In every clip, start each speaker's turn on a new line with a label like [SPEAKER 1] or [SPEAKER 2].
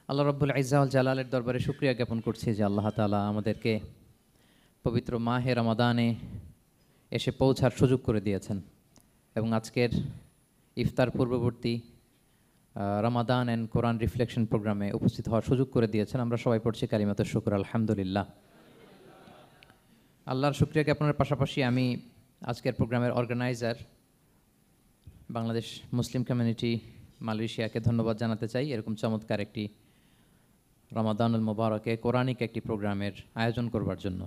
[SPEAKER 1] আল্লাহ রাব্বুল ইজ্জা ওয়াল জালালের দরবারে শুকরিয়া জ্ঞাপন করছি যে আল্লাহ তাআলা আমাদেরকে পবিত্র মাহে রমাদানে এসে পৌঁছার সুযোগ করে দিয়েছেন এবং আজকের ইফতার পূর্ববর্তী রমাদান অ্যান্ড কোরআন রিফ্লেকশন প্রোগ্রামে উপস্থিত হওয়ার সুযোগ করে দিয়েছেন। আমরা সবাই পড়ছি কালিমাতুশ শুকর আলহামদুলিল্লাহ। আল্লাহর শুকরিয়া জ্ঞাপনের পাশাপাশি আমি আজকের প্রোগ্রামের অর্গানাইজার বাংলাদেশ মুসলিম কমিউনিটি মালয়েশিয়াকে ধন্যবাদ জানাতে চাই এরকম চমৎকার একটি রমাদানুল মুবারকে কোরআনিক একটি প্রোগ্রামের আয়োজন করবার জন্য।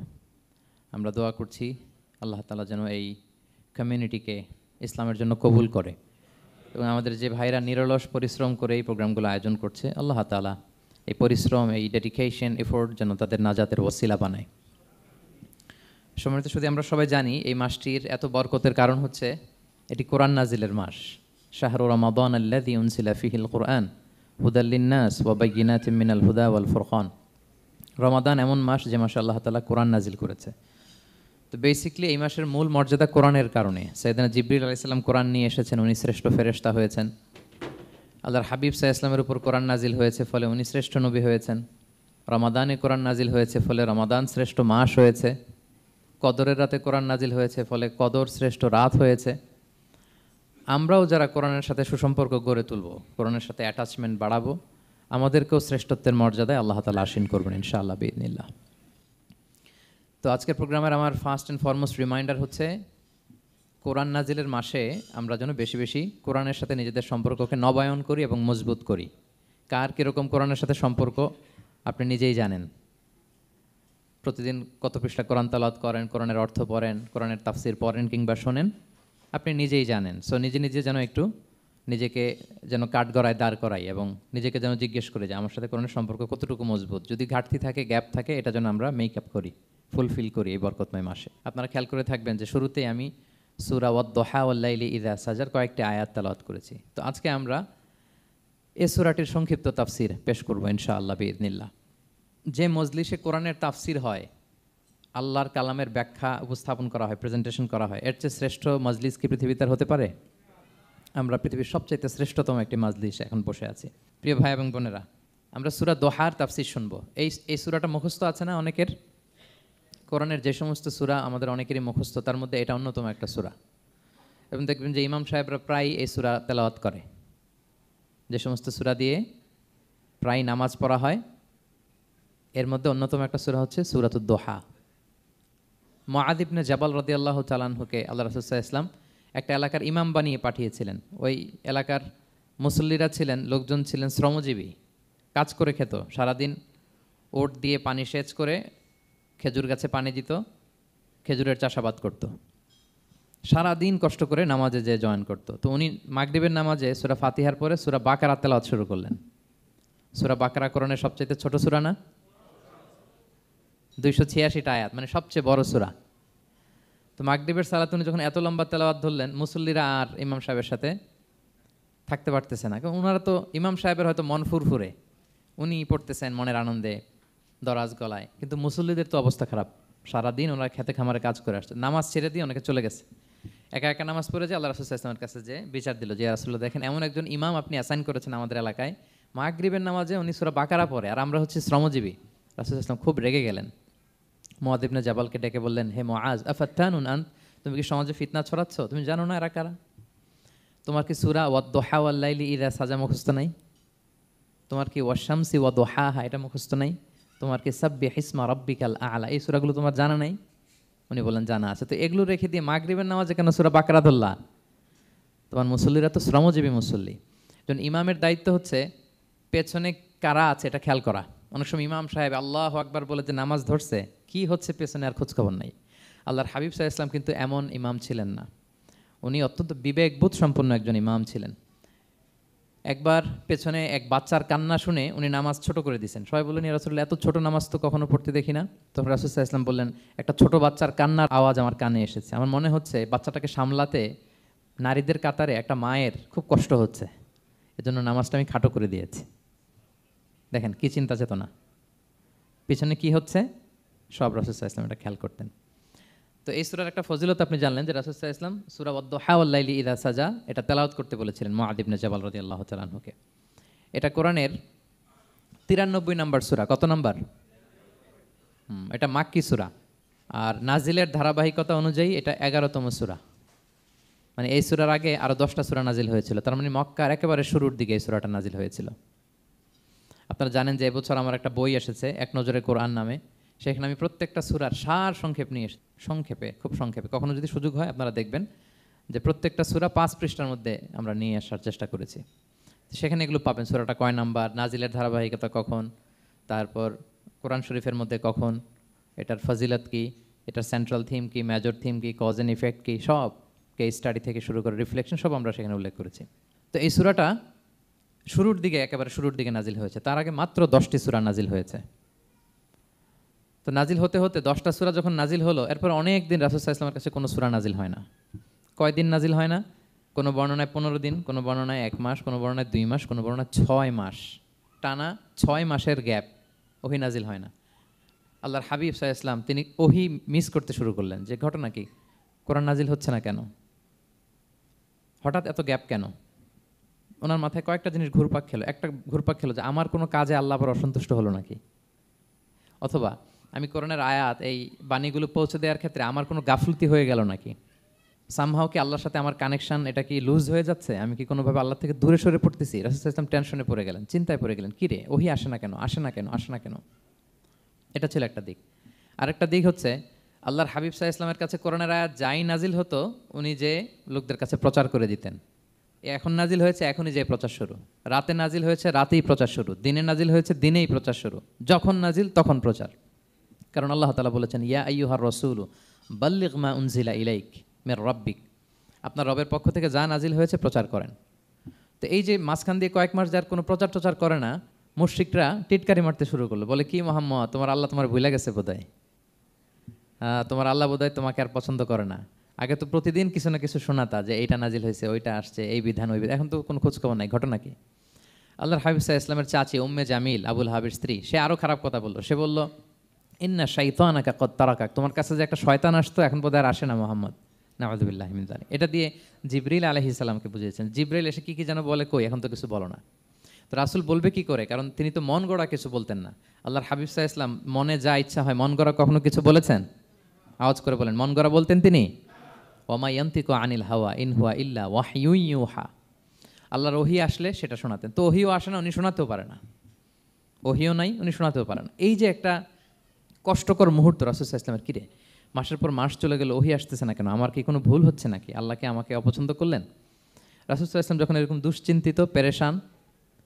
[SPEAKER 1] আমরা দোয়া করছি আল্লাহ তাআলা যেন এই কমিউনিটিকে ইসলামের জন্য কবুল করে এবং আমাদের যে ভাইরা নিরলস পরিশ্রম করে এই প্রোগ্রামগুলো আয়োজন করছে আল্লাহ তাআলা এই পরিশ্রম, এই ডেডিকেশন, এফোর্ট যেন তাদের নাজাতের ওসিলা বানায়। সম্মানিত শুধু আমরা সবাই জানি এই মাসটির এত বরকতের কারণ হচ্ছে এটি কোরআন নাজিলের মাস। শাহরু রমাদান আল্লাযী উনজিলা ফীহিল কুরআন হুদাল লিন্নাস ওয়া বায়্যিনাতিম মিনাল হুদা ওয়াল ফুরকান। রমাদান এমন মাস যে মাসে আল্লাহ তাআলা কোরআন নাজিল করেছে। তো বেসিক্যালি এই মাসের মূল মর্যাদা কোরআনের কারণে। সাইয়েদনা জিবরিল আলাইহিস সালাম কোরআন নিয়ে এসেছেন, উনি শ্রেষ্ঠ ফেরেশতা হয়েছেন। আল্লাহর হাবিব সাল্লাল্লাহু আলাইহি ওয়াসাল্লামের উপর কোরআন নাজিল হয়েছে, ফলে উনি শ্রেষ্ঠ নবী হয়েছেন। রমাদানে কোরআন নাজিল হয়েছে, ফলে রমাদান শ্রেষ্ঠ মাস হয়েছে। কদরের রাতে কোরআন নাজিল হয়েছে, ফলে কদর শ্রেষ্ঠ রাত হয়েছে। আমরাও যারা কোরআনের সাথে সুসম্পর্ক গড়ে তুলব, কোরআনের সাথে অ্যাটাচমেন্ট বাড়াবো, আমাদেরকেও শ্রেষ্ঠত্বের মর্যাদায় আল্লাহ তাআলা আশীন করবেন ইনশাআল্লাহ বিইذنিল্লাহ। তো আজকের প্রোগ্রামের আমার ফার্স্ট অ্যান্ড ফরমোস্ট রিমাইন্ডার হচ্ছে কোরআন নাজিলের মাসে আমরা যেন বেশি বেশি কোরআনের সাথে নিজেদের সম্পর্ককে নবায়ন করি এবং মজবুত করি। কার কীরকম কোরআনের সাথে সম্পর্ক আপনি নিজেই জানেন। প্রতিদিন কত পৃষ্ঠা কোরআন তেলাওয়াত করেন, কোরআনের অর্থ পড়েন, কোরআনের তাফসির পড়েন কিংবা শোনেন, আপনি নিজেই জানেন। সো নিজে নিজে যেন একটু নিজেকে যেন কাঠগড়ায় দাঁড় করাই এবং নিজেকে যেন জিজ্ঞেস করি যে আমার সাথে কোরআনের সম্পর্ক কতটুকু মজবুত। যদি ঘাটতি থাকে, গ্যাপ থাকে, এটা যেন আমরা মেক আপ করি, ফুলফিল করি এই বরকতময় মাসে। আপনারা খেয়াল করে থাকবেন যে শুরুতেই আমি সূরা ওয়াদ-দুহা ওয়াল-লাইলি ইযা সাজার কয়েকটি আয়াত তেলাওয়াত করেছি। তো আজকে আমরা এই সূরাটির সংক্ষিপ্ত তাফসির পেশ করব ইনশাআল্লাহ বিইذنিল্লাহ। যে মজলিসে কোরআনের তাফসির হয়, আল্লাহর কালামের ব্যাখ্যা উপস্থাপন করা হয়, প্রেজেন্টেশন করা হয়, এর চেয়ে শ্রেষ্ঠ মজলিস কি পৃথিবীতে হতে পারে? আমরা পৃথিবীর সবচাইতে শ্রেষ্ঠতম একটি মজলিস এখন বসে আছি। প্রিয় ভাই এবং বোনেরা, আমরা সূরা দোহার তাফসির শুনবো। এই সূরাটা মুখস্থ আছে না অনেকের? কোরআনের যে সমস্ত সূরা আমাদের অনেকেরই মুখস্থ, তার মধ্যে এটা অন্যতম একটা সূরা। এবং দেখবেন যে ইমাম সাহেবরা প্রায় এই সূরা তেলাওয়াত করে। যে সমস্ত সূরা দিয়ে প্রায় নামাজ পড়া হয়, এর মধ্যে অন্যতম একটা সূরা হচ্ছে সূরাতুদ দোহা। মুআয ইবনে জাবাল রাদিয়াল্লাহু তাআলা আনহুকে আল্লাহ রাসূল সাল্লাল্লাহু আলাইহি ওয়াসাল্লাম একটা এলাকার ইমাম বানিয়ে পাঠিয়েছিলেন। ওই এলাকার মুসল্লিরা ছিলেন, লোকজন ছিলেন শ্রমজীবী, কাজ করে খেত। সারাদিন ওট দিয়ে পানি সেচ করে খেজুর গাছে পানি দিত, খেজুরের চাষাবাদ করত, সারাদিন কষ্ট করে নামাজে যে জয়েন করত। তো উনি মাগরিবের নামাজে সূরা ফাতিহার পরে সূরা বাকারা তেলাওয়াত শুরু করলেন। সূরা বাকারা কোরআনের সবচেয়ে ছোট সূরা না? 286টা আয়াত, মানে সবচেয়ে বড় সূরা। তো মাগরিবের সালাতে উনি যখন এত লম্বা তেলাওয়াত ধরলেন, মুসল্লিরা আর ইমাম সাহেবের সাথে থাকতে পারতেছে না। কারণ ওনারা তো, ইমাম সাহেবের হয়তো মন ফুরফুরে, উনি পড়তেছেন মনের আনন্দে দরাজ গলায়, কিন্তু মুসল্লিদের তো অবস্থা খারাপ। সারাদিন ওনারা খেতে খামারে কাজ করে আসছে, নামাজ ছেড়ে দিয়ে অনেকে চলে গেছে। একা একা নামাজ পড়ে যে আল্লাহ রাসূল সাল্লাল্লাহু আলাইহি ওয়াসাল্লামের কাছে যে বিচার দিল যে ইয়া রাসূলুল্লাহ, দেখেন এমন একজন ইমাম আপনি অ্যাসাইন করেছেন আমাদের এলাকায়, মাগরিবের নামাজে উনি সূরা বাকারা পড়ে আর আমরা হচ্ছে শ্রমজীবী। রাসূল সাল্লাল্লাহু আলাইহি ওয়াসাল্লাম খুব রেগে গেলেন। মুআয ইবনে জাবালকে ডেকে বললেন, হে মুআয, আফাত্তানুন আনত, তুমি কি সমাজে ফিতনা ছড়াচ্ছ? তুমি জানো না এরা কারা? তোমার কি সূরা ওয়াদ-দুহা ওয়াল-লাইলি ইযা সাজা মুখস্থ নাই? তোমার কি ওয়াশ-শামসি ওয়া-দুহাহা এটা মুখস্থ নাই? তোমার কি সাব্বিহ ইসমা রাব্বিকাল আ'লা এই সূরাগুলো তোমার জানা নাই? উনি বললেন জানা আছে। তো এগুলো রেখে দিয়ে মাগরিবের নামাজে কেন সূরা বাকারা ধরলা? তোমার মুসল্লিরা তো শ্রমজীবী মুসল্লি। একজন ইমামের দায়িত্ব হচ্ছে পেছনে কারা আছে এটা খেয়াল করা। অনেক সময় ইমাম সাহেব আল্লাহু আকবার বলে যে নামাজ ধরছে, কি হচ্ছে পেছনে আর খোঁজখবর নাই। আল্লাহর হাবিব সাল্লাল্লাহু আলাইহি ওয়াসাল্লাম কিন্তু এমন ইমাম ছিলেন না, উনি অত্যন্ত বিবেকবোধ সম্পন্ন একজন ইমাম ছিলেন। একবার পেছনে এক বাচ্চার কান্না শুনে উনি নামাজ ছোট করে দিয়েছেন। সবাই বললেন, ইয়া রাসূলুল্লাহ, এত ছোট নামাজ তো কখনো পড়তে দেখি না। তখন রাসূল সাল্লাল্লাহু আলাইহি ওয়াসাল্লাম বললেন, একটা ছোট বাচ্চার কান্নার আওয়াজ আমার কানে এসেছে। আমার মনে হচ্ছে বাচ্চাটাকে সামলাতে নারীদের কাতারে একটা মায়ের খুব কষ্ট হচ্ছে, এজন্য নামাজটা আমি খাটো করে দিয়েছি। দেখেন কি চিন্তা চেতনা, পিছনে কি হচ্ছে সব রাসূল সাল্লাল্লাহু আলাইহি ওয়াসাল্লাম এটা খেয়াল করতেন। তো এই সূরার একটা ফজিলত আপনি জানলেন যে রাসূল সাল্লাল্লাহু আলাইহি ওয়াসাল্লাম সূরা ওয়াদ-দুহা ওয়াল-লাইলি ইযা সাজা এটা তেলাওয়াত করতে বলেছিলেন মুআয ইবনে জাবাল রাদিয়াল্লাহু তাআলা আনহুকে। এটা কোরআনের 93 নাম্বার সূরা। কত নাম্বার? এটা মাক্কি সূরা। আর নাজিলের ধারাবাহিকতা অনুযায়ী এটা 11তম সূরা। মানে এই সূরার আগে আরো 10টা সূরা নাজিল হয়েছিল, তার মানে মক্কার একেবারে শুরুর দিকে এই সূরাটা নাজিল হয়েছিল। আপনারা জানেন যে এবছর আমার একটা বই এসেছে এক নজরে কোরআন নামে, সেখানে আমি প্রত্যেকটা সূরার সার সংক্ষেপ নিয়ে সংক্ষেপে, খুব সংক্ষেপে, কখনো যদি সুযোগ হয় আপনারা দেখবেন যে প্রত্যেকটা সূরা 5 পৃষ্ঠার মধ্যে আমরা নিয়ে আসার চেষ্টা করেছি। সেখানে এগুলো পাবেন, সূরাটা কয় নাম্বার, নাজিলের ধারাবাহিকতা কখন, তারপর কোরআন শরীফের মধ্যে কখন, এটার ফজিলত কি, এটার সেন্ট্রাল থিম কি, মেজর থিম কি, কজ এন্ড ইফেক্ট কি, সব কেস স্টাডি থেকে শুরু করে রিফ্লেকশন সব আমরা সেখানে উল্লেখ করেছি। তো এই সূরাটা শুরুর দিকে, একেবারে শুরুর দিকে নাজিল হয়েছে। তার আগে মাত্র 10টি সূরা নাজিল হয়েছে। তো নাজিল হতে হতে 10টা সূরা যখন নাজিল হলো, এরপর অনেক দিন রাসূল সাল্লাল্লাহু আলাইহি ওয়াসাল্লামের কাছে কোনো সূরা নাজিল হয় না। কয়দিন নাজিল হয় না? কোনো বর্ণনায় 15 দিন, কোনো বর্ণনায় 1 মাস, কোনো বর্ণনায় 2 মাস, কোনো বর্ণনায় 6 মাস, টানা 6 মাসের গ্যাপ ওহী নাজিল হয় না। আল্লাহর হাবিব সাল্লাল্লাহু আলাইহি ওয়াসাল্লাম তিনি ওহী মিস করতে শুরু করলেন, যে ঘটনা কি, কোরআন নাজিল হচ্ছে না কেন, হঠাৎ এত গ্যাপ কেন? ওনার মাথায় কয়েকটা জিনিস ঘুরপাক খেলো। একটা ঘুরপাক খেলো যে আমার কোনো কাজে আল্লাহ আবার অসন্তুষ্ট হলো নাকি, অথবা আমি কোরআনের আয়াত এই বাণীগুলো পৌঁছে দেওয়ার ক্ষেত্রে আমার কোনো গাফলতি হয়ে গেল নাকি, সামহাও কি আল্লাহর সাথে আমার কানেকশন এটা কি লুজ হয়ে যাচ্ছে, আমি কি কোনোভাবে আল্লাহ থেকে দূরে সরে পড়তেছি? রাসূল সাল্লাল্লাহু আলাইহি ওয়াসাল্লাম টেনশনে পড়ে গেলেন, চিন্তায় পড়ে গেলেন, কিরে ওহী আসে না কেন, আসে না কেন, আসে না কেন। এটা ছিল একটা দিক। আরেকটা দিক হচ্ছে আল্লাহর হাবিব সাল্লাল্লাহু আলাইহি ওয়াসাল্লামের কাছে কোরআনের আয়াত যাই নাজিল হতো উনি যে লোকদের কাছে প্রচার করে দিতেন। এখন নাজিল হয়েছে এখনই যে প্রচার শুরু, রাতে নাজিল হয়েছে রাতেই প্রচার শুরু, দিনে নাজিল হয়েছে দিনেই প্রচার শুরু, যখন নাজিল তখন প্রচার। কারণ আল্লাহ তাআলা বলেছেন, ইয়া আইয়ুহার রাসূলু বাল্লিগ মা উনজিলা ইলাইক মির রাব্বিক, আপনার রবের পক্ষ থেকে যা নাজিল হয়েছে প্রচার করেন। তো এই যে মাঝখান দিয়ে কয়েক মাস যার কোনো প্রচার টচার করে না, মুশরিকরা টিটকারি মারতে শুরু করলো, বলে কি মুহাম্মদ, তোমার আল্লাহ তোমার ভুলে গেছে বোধহয়, তোমার আল্লাহ বোধহয় তোমাকে আর পছন্দ করে না। আগে তো প্রতিদিন কিছু না কিছু শোনাতা যে এইটা নাজিল হয়েছে, ওইটা আসছে, এই বিধান ওই বিধান, এখন তো কোনো খোঁজখবর নাই। ঘটনা কি? আল্লাহর হাবিব সাল্লাল্লাহু আলাইহি ওয়াসাল্লামের চাচি উম্মে জামিল, আবুল হাবির স্ত্রী, সে আরও খারাপ কথা বললো। সে বলল, ইন্না শাইতানাকা কদ তারাকাক, তোমার কাছে যে একটা শয়তান আসতো এখন বোধহয় আর আসে না মুহাম্মদ, নাউযুবিল্লাহি মিন যালিক। এটা দিয়ে জিবরিল আলাইহিস সালামকে বুঝিয়েছেন। জিবরিল এসে কি কি যেন বলে, কই এখন তো কিছু বলো না। তো রাসূল বলবে কি করে, কারণ তিনি তো মন গড়া কিছু বলতেন না। আল্লাহর হাবিব সাল্লাল্লাহু আলাইহি ওয়াসাল্লাম মনে যা ইচ্ছা হয়, মন গড়া কখনো কিছু বলেছেন? আওয়াজ করে বলেন, মন গড়া বলতেন তিনি? ওমা ইয়ান্তিকু আনিল হাওয়া ইন হুয়া ইল্লা ওয়াহয়ুন ইউহা, আল্লাহর ওহী আসলে সেটা শোনাতেন। তো ওহীও আসে না, উনি শোনাতেও পারে না, ওহীও নাই, উনি শোনাতেও পারেন। এই যে একটা কষ্টকর মুহূর্ত রাসূল সাল্লাল্লাহু আলাইহি ওয়াসাল্লামের, কিরে মাসের পর মাস চলে গেল ওহী আসতেছে না কেন, আমার কি কোনো ভুল হচ্ছে নাকি, আল্লাহকে আমাকে অপছন্দ করলেন? রাসূল সাল্লাল্লাহু আলাইহি ওয়াসাল্লাম যখন এরকম দুশ্চিন্তিত, পেরেশান,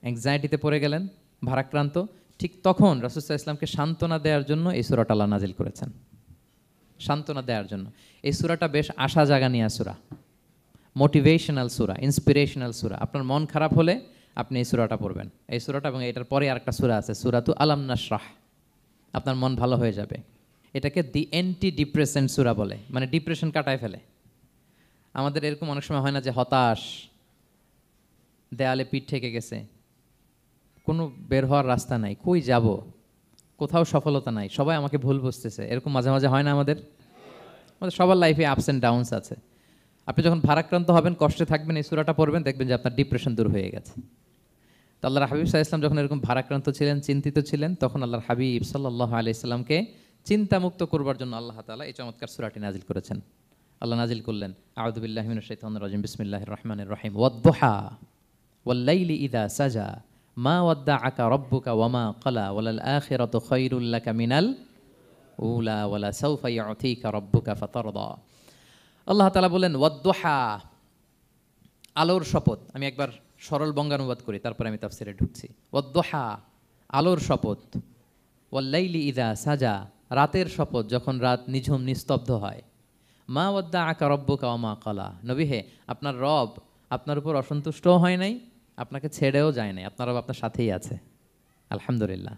[SPEAKER 1] অ্যাংজাইটিতে পড়ে গেলেন, ভারাক্রান্ত, ঠিক তখন রাসূল সাল্লাল্লাহু আলাইহি ওয়াসাল্লামকে সান্ত্বনা দেওয়ার জন্য এই সূরাটা আল্লাহ নাজিল করেছেন। সান্ত্বনা দেওয়ার জন্য এই সূরাটা বেশ আশা জাগানিয়া সূরা, মোটিভেশনাল সূরা, ইন্সপিরেশনাল সূরা। আপনার মন খারাপ হলে আপনি এই সূরাটা পড়বেন, এই সূরাটা, এবং এটার পরে আরেকটা সূরা আছে সূরাতু আলাম নাশরাহ, আপনার মন ভালো হয়ে যাবে। এটাকে দি অ্যান্টি ডিপ্রেসেন্ট সূরা বলে, মানে ডিপ্রেশন কাটায় ফেলে। আমাদের এরকম অনেক সময় হয় না যে হতাশ, দেয়ালে পিঠ ঠেকে গেছে, কোনো বের হওয়ার রাস্তা নাই, কই যাব, কোথাও সফলতা নাই, সবাই আমাকে ভুল বুঝতেছে, এরকম মাঝে মাঝে হয় না আমাদের? আমাদের সবার লাইফে আপস অ্যান্ড ডাউনস আছে। আপনি যখন ভারাক্রান্ত হবেন, কষ্টে থাকবেন, এই সূরাটা পড়বেন, দেখবেন যে আপনার ডিপ্রেশন দূর হয়ে গেছে। তো আল্লাহর হাবিব সাল্লাল্লাহু আলাইহি ওয়াসাল্লাম যখন এরকম ভারাক্রান্ত ছিলেন, চিন্তিত ছিলেন, তখন আল্লাহর হাবিব সাল্লাল্লাহু আলাইহি সাল্লামকে চিন্তামুক্ত করবার জন্য আল্লাহ তাআলা এই চমৎকার সূরাটি নাজিল করেছেন। আল্লাহ নাজিল করলেন, আউযু বিল্লাহি মিনাশ শাইতানির রাজিম, বিসমিল্লাহির রহমানির রহিম, ওয়াদ-দুহা ওয়াল-লাইলি ইযা সাজা মা ওয়াদ্দাআকা রাব্বুকা ওয়া মা ক্বালা ওয়ালাল আখিরাতু খায়রুল লাকা মিনাল উলা ওয়ালা সাওফা ইউতিকা রাব্বুকা ফাতারদা। আল্লাহ তাআলা বলেন, ওয়াদ-দুহা, আলোর শপথ। আমি একবার সরল বঙ্গানুবাদ করি, তারপরে আমি তাফসিরে ঢুকছি। ওয়াদ-দুহা, আলোর শপথ, ওয়াল-লাইলি ইযা সাজা, রাতের শপথ, যখন রাত নিঝুম নিস্তব্ধ হয়। মা ওয়াদ্দাআকা রাব্বুকা ওয়া মা ক্বালা, নবী হে, আপনার রব আপনার উপর অসন্তুষ্টও হয় নাই, আপনাকে ছেড়েও যায় নাই, আপনার রব আপনার সাথেই আছে। আলহামদুলিল্লাহ।